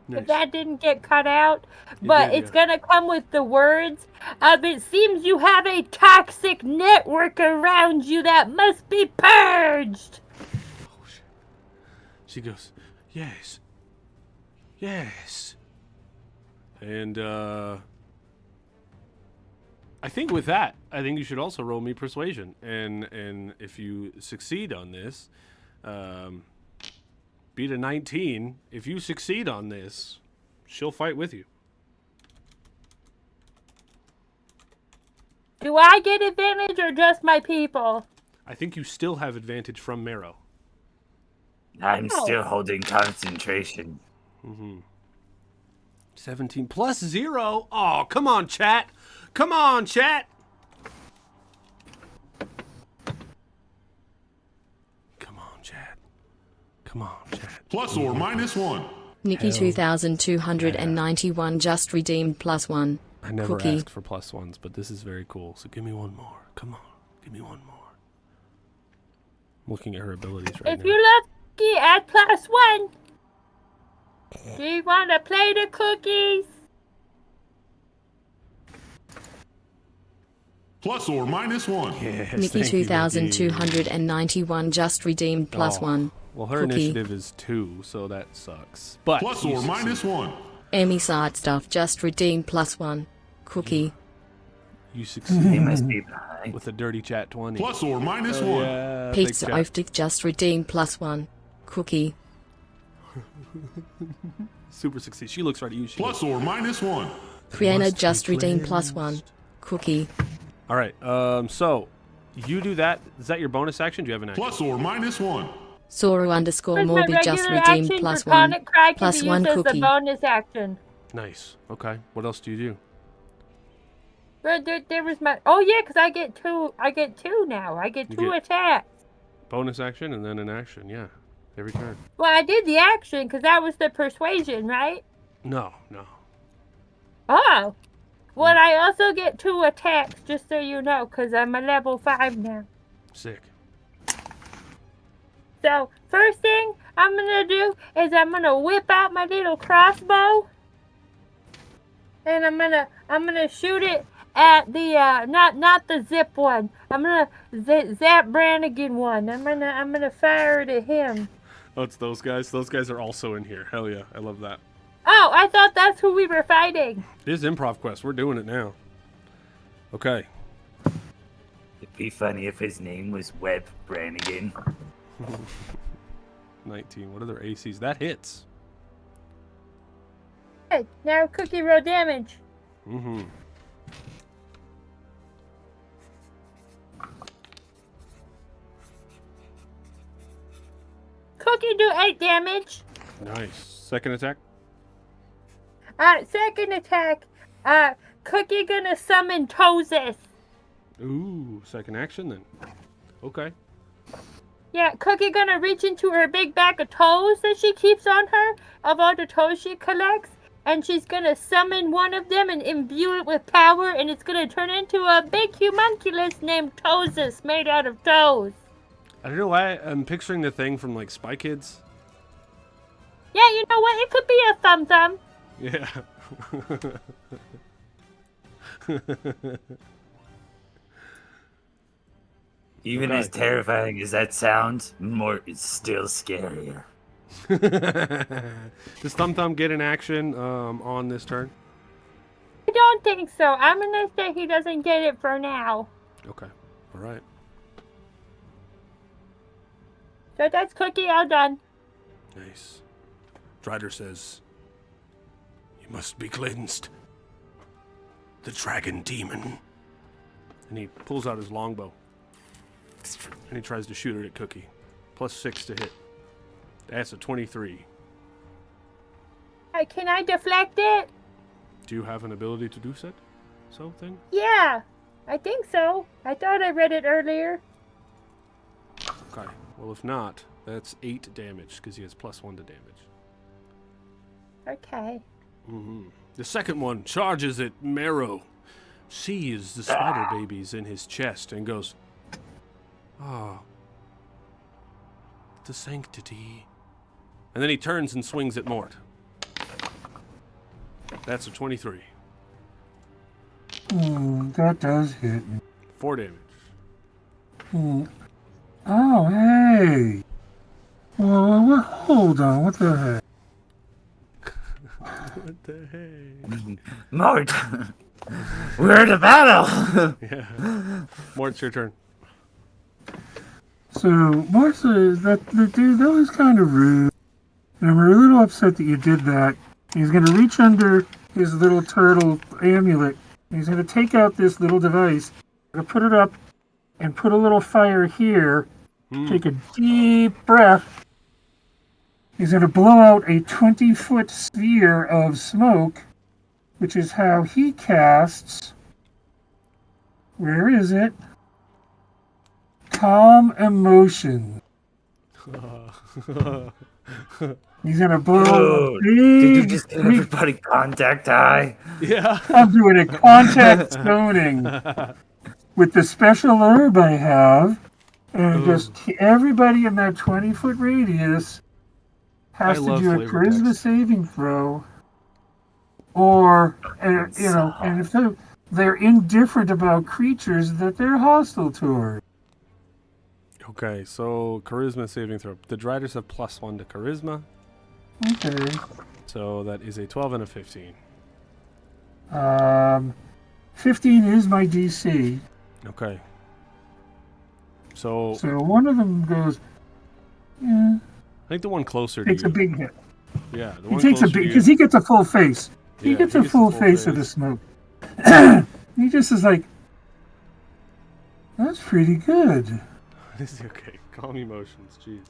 Nice. If that didn't get cut out, It but did, it's yeah. gonna come with the words of "It seems you have a toxic network around you that must be purged." Oh, shit. She goes, yes. Yes. And, I think with that, I think you should also roll me persuasion. And if you succeed on this, beat a 19. If you succeed on this, she'll fight with you. Do I get advantage or just my people? I think you still have advantage from Marrow. I'm still holding concentration. 17 plus 0. Oh, come on, chat. Come on, chat. Come on, chat. Come on, chat. Plus or minus 1. Nikki 2291 just redeemed +1. I never Cookie. asked for plus ones, but this is very cool. So give me one more. Come on. Give me one more. I'm looking at her abilities right If now. you love Cookie, add +1. Do you want to play the cookies? Plus or minus 1. Yes, Nikki thank you, 2291 just redeemed +1. Well, her Cookie. initiative is 2, so that sucks. But Plus you or minus succeed. 1. Amy Side Stuff just redeemed +1. Cookie. You They succeed must be behind. with a dirty chat 20. Plus or minus Oh, 1. yeah, big Pizza chat. Oftic just redeemed +1. Cookie. Super succeed. She looks right at you. She Plus or minus 1. Kriana must just be redeemed cleansed. +1. Cookie. All right. So you do that. Is that your bonus action? Do you have an action? Plus or minus 1. Soru _Morby My just regular redeemed action, +1. draconic cry can be +1 used as cookie. the bonus action. Nice. Okay. What else do you do? But there was my... Oh, yeah, because I get two now. I get You two get- attacks. Bonus action and then an action. Yeah. Every turn. Well, I did the action because that was the persuasion, right? No. Oh. Well, I also get 2 attacks, just so you know, because I'm a level 5 now. Sick. So, first thing I'm going to do is I'm going to whip out my little crossbow. And I'm going to shoot it at the, not the zip one. I'm going to Zap Brannigan one. I'm going to fire it at him. Oh, it's those guys. Those guys are also in here. Hell yeah. I love that. Oh, I thought that's who we were fighting. It is Improv Quest. We're doing it now. Okay. It'd be funny if his name was Webb Brannigan. 19. What are their ACs? That hits. Okay, now Cookie roll damage. Mm-hmm. Cookie do 8 damage. Nice. Second attack. Second attack. Cookie gonna summon Toeses. Ooh, second action then. Okay. Yeah, Cookie gonna reach into her big bag of toes that she keeps on her, of all the toes she collects, and she's gonna summon one of them and imbue it with power, and it's gonna turn into a big homunculus named Toeses, made out of toes. I don't know why I'm picturing the thing from like Spy Kids. Yeah, you know what? It could be a thumb thumb. Yeah. Even Okay. as terrifying as that sounds, Mort is still scarier. Does Thumb Thumb get an action on this turn? I don't think so. I'm gonna say he doesn't get it for now. Okay. All right. So that's Cookie all done. Nice. Drider says, "You must be cleansed. The dragon demon." And he pulls out his longbow. And he tries to shoot it at Cookie. +6 to hit. That's a 23. Can I deflect it? Do you have an ability to do so thing? Yeah, I think so. I thought I read it earlier. Okay. Well, if not, that's 8 damage because he has +1 to damage. Okay. The second one charges at Marrow, sees the spider babies in his chest, and goes, "Ah, the sanctity." And then he turns and swings at Mort. That's a 23. That does hit me. 4 damage. Oh, hey. Well, hold on. What the heck? What the heck? Mort, we're in a battle. Yeah. Mort's your turn. So, Mort says that was kind of rude. And I'm a little upset that you did that. He's going to reach under his little turtle amulet. And he's going to take out this little device. Going to put it up and put a little fire here. Take a deep breath. He's going to blow out a 20-foot sphere of smoke, which is how he casts. Where is it? Calm emotion. He's going to blow Oh, a did you big... just get everybody contact high? Yeah. I'm doing a contact stoning with the special herb I have. And just everybody in that 20-foot radius has to do a charisma saving throw. Or, and if they're indifferent about creatures that they're hostile toward. Okay, so charisma saving throw. The Driders have +1 to charisma. Okay. So that is a 12 and a 15. 15 is my DC. Okay. So one of them goes, yeah, I think the one closer takes to a you. big hit. Yeah, the He one takes a closer big, to because you. he gets a full face. He Yeah, gets he a gets full the full face of the face. smoke. He just is like, that's pretty good. It's okay. Calm emotions. Jeez.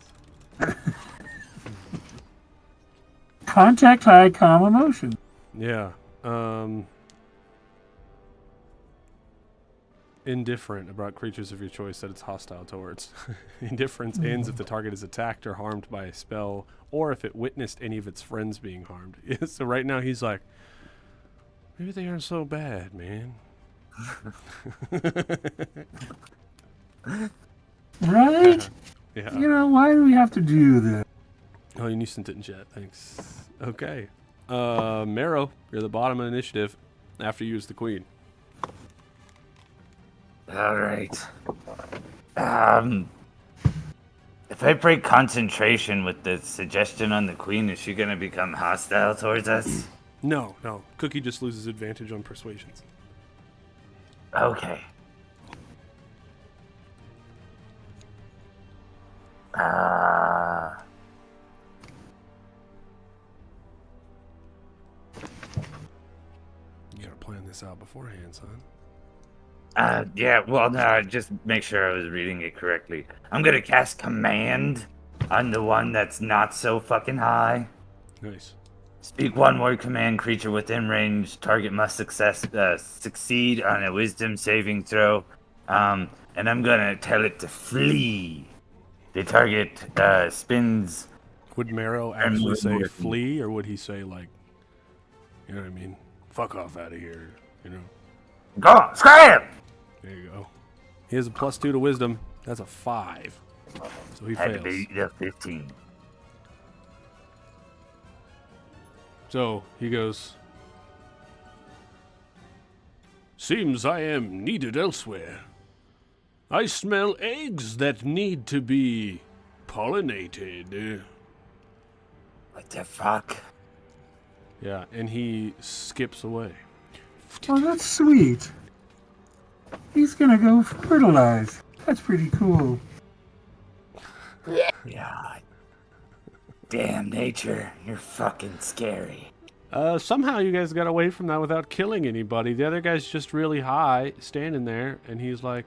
Contact high, calm emotion. Yeah. Indifferent about creatures of your choice that it's hostile towards. Indifference ends if the target is attacked or harmed by a spell, or if it witnessed any of its friends being harmed. So right now he's like, maybe they aren't so bad, man. Right? Yeah. You know, why do we have to do this? Oh, you sent it in chat. Thanks. Okay. Marrow, you're the bottom of initiative after you use the queen. All right. If I break concentration with the suggestion on the queen, is she gonna become hostile towards us? No. Cookie just loses advantage on persuasions. Okay. You gotta plan this out beforehand, son. Yeah, well, no, just make sure I was reading it correctly. I'm gonna cast command on the one that's not so fucking high. Nice. Speak one word command, creature within range. Target must succeed on a wisdom saving throw. And I'm gonna tell it to flee. The target spins. Would Marrow actually say flee, or would he say, like, you know what I mean? Fuck off out of here, you know? Go on, scram! There you go. He has a +2 to wisdom. That's a 5. So he Had fails. to beat the 15. So he goes, seems I am needed elsewhere. I smell eggs that need to be pollinated. What the fuck? Yeah, and he skips away. Oh, that's sweet. He's gonna go fertilize. That's pretty cool. Yeah. Damn nature, you're fucking scary. Somehow you guys got away from that without killing anybody. The other guy's just really high, standing there, and he's like...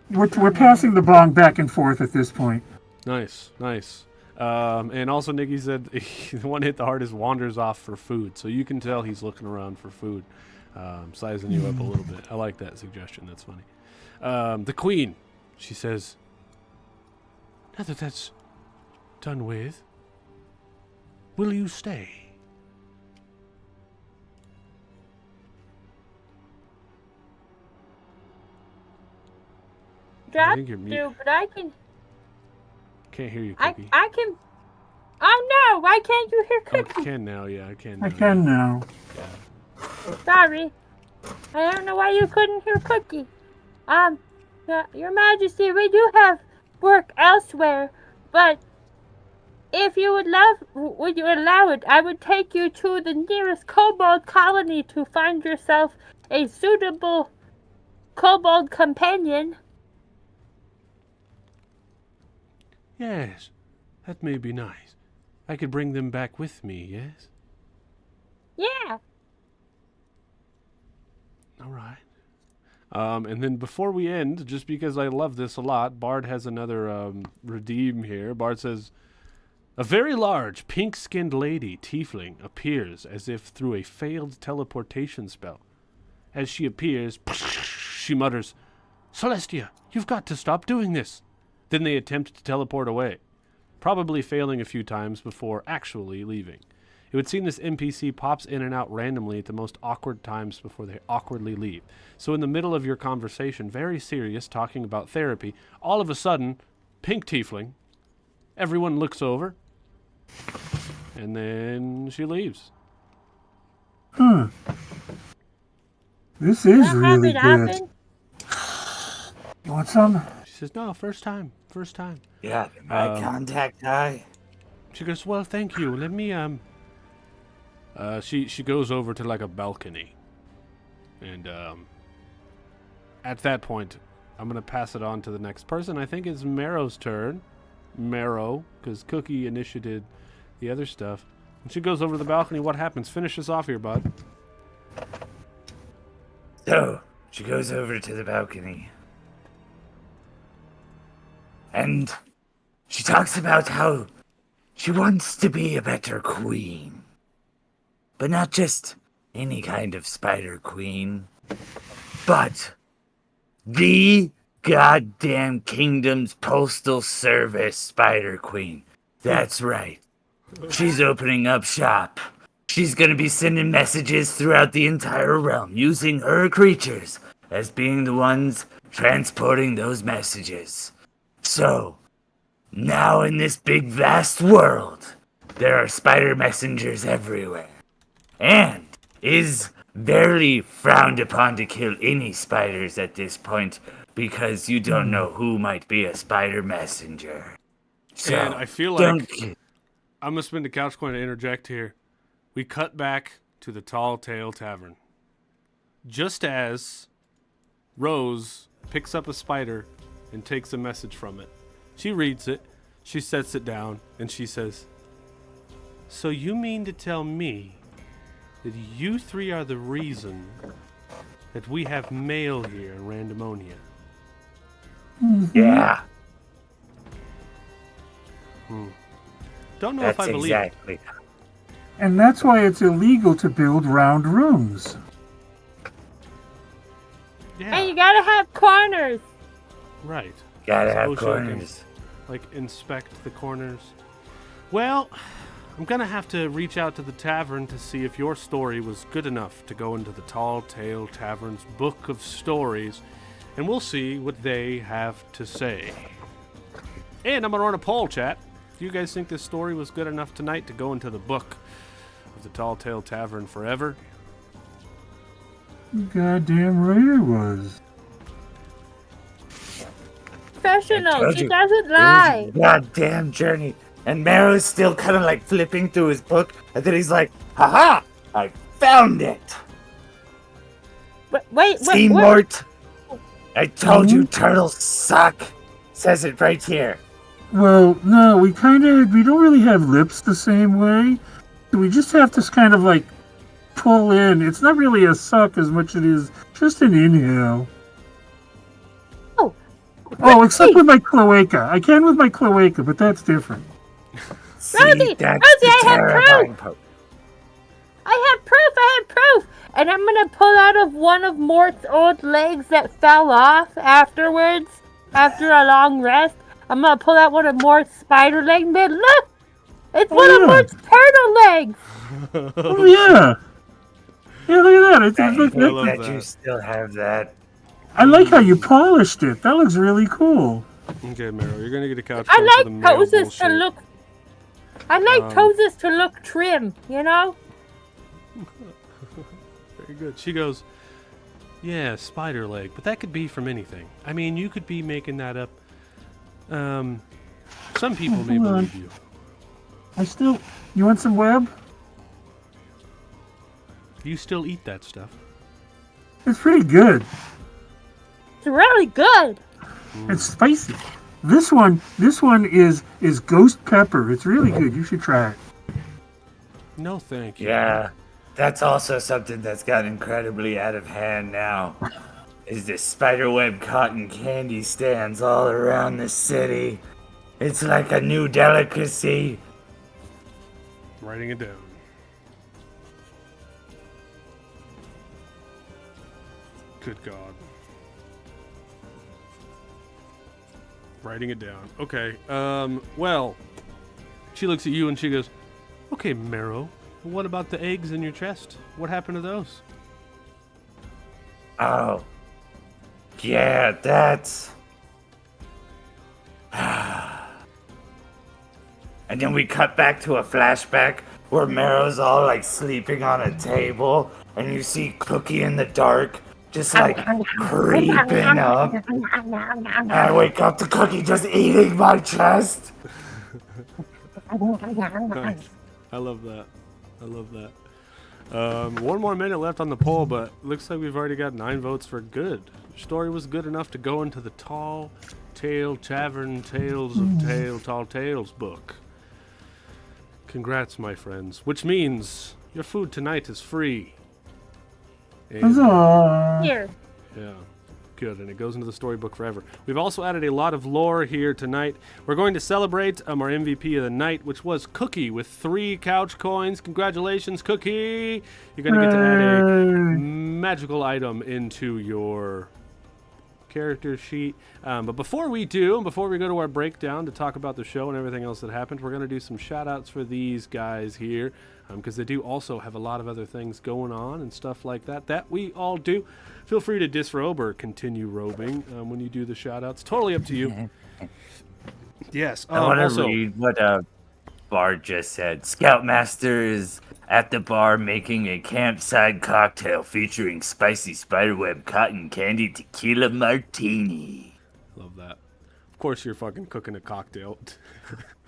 We're passing the bong back and forth at this point. Nice, nice. And also Nikki said the one hit the hardest wanders off for food. So you can tell he's looking around for food, sizing you up a little bit. I like that suggestion. That's funny. The queen, she says, now that that's done with, will you stay? I think you're mute. But I can. Can't hear you, I Cookie. can. Oh no! Why can't you hear Oh, Cookie? I can now, yeah, I can now. I can now. Sorry. I don't know why you couldn't hear Cookie. Your Majesty, we do have work elsewhere, but if you would you allow it, I would take you to the nearest kobold colony to find yourself a suitable kobold companion. Yes, that may be nice. I could bring them back with me, yes? Yeah. All right. And then before we end, just because I love this a lot, Bard has another redeem here. Bard says, a very large, pink-skinned lady, tiefling, appears as if through a failed teleportation spell. As she appears, she mutters, Celestia, you've got to stop doing this. Then they attempt to teleport away, probably failing a few times before actually leaving. It would seem this NPC pops in and out randomly at the most awkward times before they awkwardly leave. So in the middle of your conversation, very serious, talking about therapy, all of a sudden, pink tiefling, everyone looks over, and then she leaves. This is That really happened, good. You want some? She says, no, first time. Yeah, eye contact high. She goes, well, thank you. Let me, she goes over to, like, a balcony. And, at that point, I'm going to pass it on to the next person. I think it's Marrow's turn. Marrow, because Cookie initiated the other stuff. And she goes over to the balcony. What happens? Finish us off here, bud. So, she goes over to the balcony. And she talks about how she wants to be a better queen. But not just any kind of spider queen, but the goddamn kingdom's postal service spider queen. That's right. She's opening up shop. She's gonna be sending messages throughout the entire realm, using her creatures as being the ones transporting those messages. So, now in this big vast world, there are spider messengers everywhere. And is barely frowned upon to kill any spiders at this point, because you don't know who might be a spider messenger. So, And I feel like I'm going to spend a couch coin to interject here. We cut back to the Tall Tale Tavern. Just as Rose picks up a spider and takes a message from it. She reads it, she sets it down, and she says, so you mean to tell me that you three are the reason that we have mail here in Randomonia? Yeah. Don't know if I believe it. Exactly. And that's why it's illegal to build round rooms. Yeah. And you gotta have corners. Right. Gotta So have Osho can, corners. like, inspect the corners. Well, I'm gonna have to reach out to the tavern to see if your story was good enough to go into the Tall Tale Tavern's book of stories, and we'll see what they have to say. And I'm gonna run a poll, chat. Do you guys think this story was good enough tonight to go into the book of the Tall Tale Tavern forever? Goddamn right it was. Professional. told He you. doesn't It lie. was a goddamn journey. And Marrow's still kind of like flipping through his book, and then he's like, haha, I found it. Wait, See, what? Mort? I told you turtles suck. Says it right here. Well, no, we don't really have lips the same way. We just have to kind of like pull in. It's not really a suck as much as it is just an inhale. Oh, except with my cloaca. I can with my cloaca, but that's different. See, Rosie, that's Rosie, the I have terrifying proof. part. I have proof. And I'm gonna pull out of one of Mort's old legs that fell off afterwards, after a long rest. I'm gonna pull out one of Mort's spider legs and be like, look! It's one of Mort's turtle legs! Oh, yeah. Yeah, look at that. I hate love that that. you still have that. I like how you polished it. That looks really cool. Okay, Meryl, you're gonna get a couch. I phone for the like male poses to bullshit. look... I like poses to look trim, you know? Very good. She goes, yeah, spider leg, but that could be from anything. I mean, you could be making that up. Some people may hold on. believe you. You want some web? You still eat that stuff. It's pretty good. It's really good! It's spicy. This one is ghost pepper. It's really good. You should try it. No, thank you. Yeah, that's also something that's got incredibly out of hand now. Is the spiderweb cotton candy stands all around the city. It's like a new delicacy. Writing it down. Good God. Writing it down. Okay. Well, she looks at you and she goes, okay, Marrow, what about the eggs in your chest? What happened to those? Oh. Yeah, that's... And then we cut back to a flashback where Marrow's all like sleeping on a table, and you see Cookie in the dark just like creeping up. And I wake up to Cookie just eating my chest. Nice. I love that. I love that. One more minute left on the poll, but looks like we've already got 9 votes for good. Your story was good enough to go into the Tall Tale Tavern Tales of Tall Tales book. Congrats, my friends. Which means your food tonight is free. And, Huzzah. Here. yeah, good, and it goes into the storybook forever. We've also added a lot of lore here tonight. We're going to celebrate our MVP of the night, which was Cookie with 3 couch coins. Congratulations, Cookie! You're going to get to add a magical item into your character sheet. But before we go to our breakdown to talk about the show and everything else that happened, we're going to do some shout outs for these guys here, because they do also have a lot of other things going on and stuff like that we all do. Feel free to disrobe or continue robing when you do the shout outs. Totally up to you. Yes. I want to Also, read what Bard just said. Scoutmaster is at the bar making a campsite cocktail featuring spicy spiderweb cotton candy tequila martini. love that. Of course, you're fucking cooking a cocktail.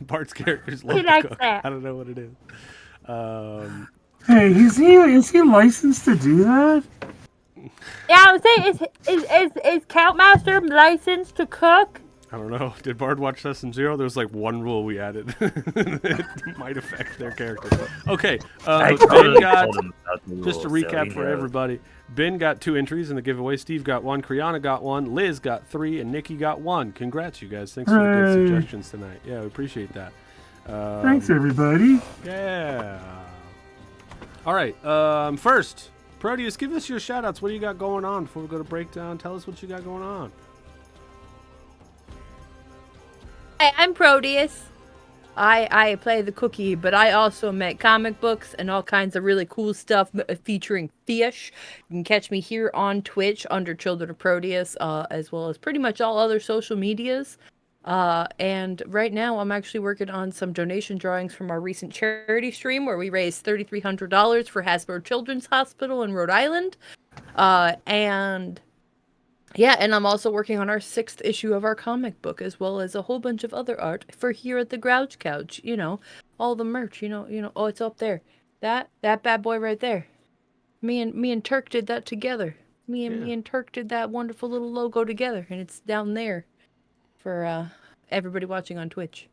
Bart's characters love He to likes cook. that. I don't know what it is. Hey, is he licensed to do that? Yeah, I would say, is Countmaster licensed to cook? I don't know. Did Bard watch Session Zero? There was like one rule we added. It might affect their character. Okay. I Ben totally got, told him about the just to rules, so recap he for knows. everybody, Ben got 2 entries in the giveaway. Steve got 1. Kriana got 1. Liz got 3. And Nikki got 1. Congrats, you guys. Thanks for the good Hooray. suggestions tonight. Yeah, we appreciate that. Thanks, everybody. Yeah. All right. First, Proteus, give us your shout-outs. What do you got going on before we go to breakdown? Tell us what you got going on. Hi, I'm Proteus. I play the cookie, but I also make comic books and all kinds of really cool stuff featuring fish. You can catch me here on Twitch under Children of Proteus, as well as pretty much all other social medias. And right now I'm actually working on some donation drawings from our recent charity stream where we raised $3,300 for Hasbro Children's Hospital in Rhode Island. And I'm also working on our 6th issue of our comic book, as well as a whole bunch of other art for here at the Grouch Couch. You know, all the merch. You know. Oh, it's up there. That bad boy right there. Me and Turk did that together. Me and Turk did that wonderful little logo together, and it's down there for everybody watching on Twitch.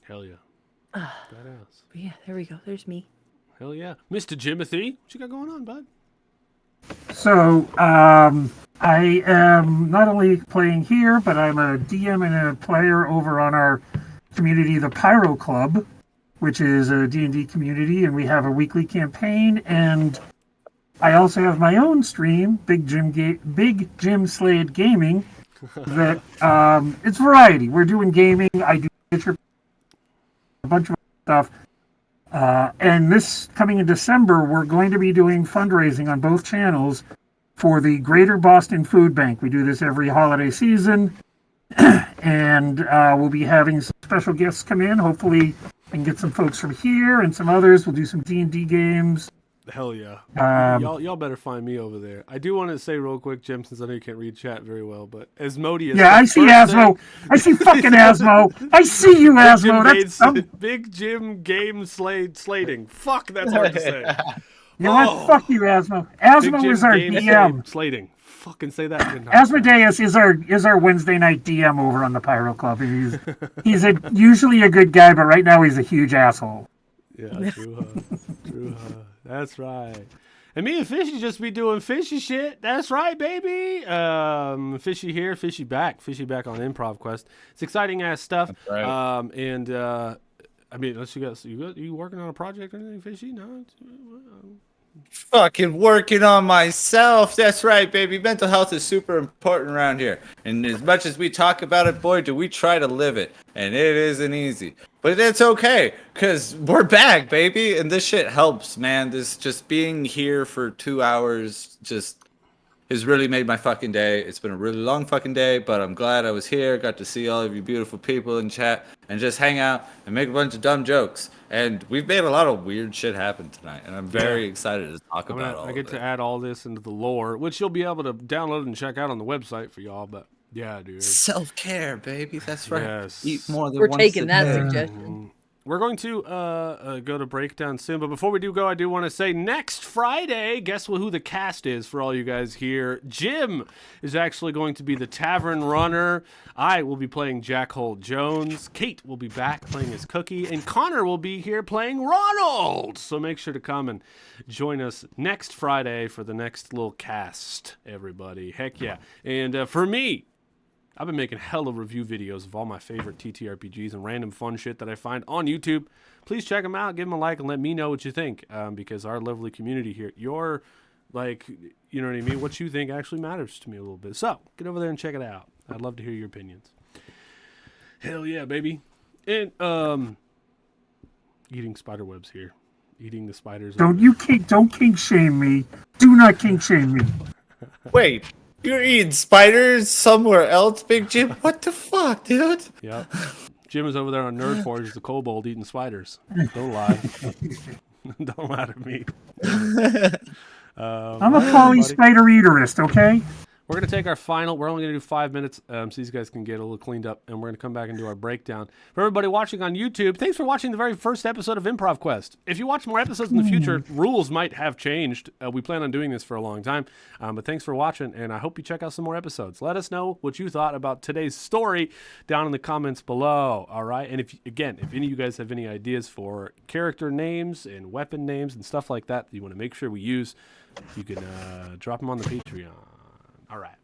Hell yeah. Badass. Yeah, there we go. There's me. Hell yeah. Mr. Jimothy, what you got going on, bud? So, I am not only playing here, but I'm a DM and a player over on our community, the Pyro Club, which is a D&D community, and we have a weekly campaign, and I also have my own stream, Big Jim Slade Gaming, that it's variety. We're doing gaming, I do a bunch of stuff. And this coming in December, we're going to be doing fundraising on both channels for the Greater Boston Food Bank. We do this every holiday season, and we'll be having some special guests come in. Hopefully, I can get some folks from here and some others. We'll do some D&D games. Hell yeah. Y'all better find me over there. I do want to say real quick, Jim, since I know you can't read chat very well, but Asmodeus. Yeah, I see Asmo. I see fucking Asmo. I see you, Asmo. Big Jim game slating. Fuck, that's hard to say. You know what? Fuck you, Asmo. Asmo is our DM. Slating. Fucking say that. Asmodeus is our Wednesday night DM over on the Pyro Club. He's usually a good guy, but right now he's a huge asshole. Yeah, true. That's right. And me and Fishy just be doing fishy shit. That's right, baby. Fishy here, Fishy back on Improv Quest. It's exciting ass stuff. That's right. I mean, unless you working on a project or anything, Fishy? No. Fucking working on myself. That's right, baby. Mental health is super important around here. And as much as we talk about it, boy, do we try to live it. And it isn't easy. But it's okay, because we're back, baby. And this shit helps, man. This just being here for 2 hours just has really made my fucking day. It's been a really long fucking day, but I'm glad I was here. Got to see all of you beautiful people in chat and just hang out and make a bunch of dumb jokes. And we've made a lot of weird shit happen tonight, and I'm very excited to talk about all of it. I get to add all this into the lore, which you'll be able to download and check out on the website for y'all, but yeah, dude. Self-care, baby. That's right. Yes. Eat more than We're once taking a that day. suggestion. We're going to go to breakdown soon, but before we do go, I do want to say next Friday, guess who the cast is for all you guys here. Jim is actually going to be the tavern runner. I will be playing Jack Holt Jones. Kate will be back playing as Cookie, and Connor will be here playing Ronald. So make sure to come and join us next Friday for the next little cast, everybody. Heck yeah. And for me, I've been making hella review videos of all my favorite TTRPGs and random fun shit that I find on YouTube. Please check them out, give them a like, and let me know what you think, because our lovely community here, you know what I mean? What you think actually matters to me a little bit. So, get over there and check it out. I'd love to hear your opinions. Hell yeah, baby. And, eating spider webs here. Eating the spiders. Don't kink shame me. Do not kink shame me. Wait. You're eating spiders somewhere else, Big Jim? What the fuck, dude? Yep. Jim is over there on Nerd Forge, the kobold eating spiders. Don't lie. Don't lie to me. I'm a poly spider eaterist, okay? We're going to take our final, we're only going to do 5 minutes so these guys can get a little cleaned up, and we're going to come back and do our breakdown. For everybody watching on YouTube, thanks for watching the very first episode of Improv Quest. If you watch more episodes in the future, rules might have changed. We plan on doing this for a long time, but thanks for watching, and I hope you check out some more episodes. Let us know what you thought about today's story down in the comments below, all right? And if any of you guys have any ideas for character names and weapon names and stuff like that you want to make sure we use, you can drop them on the Patreon. All right.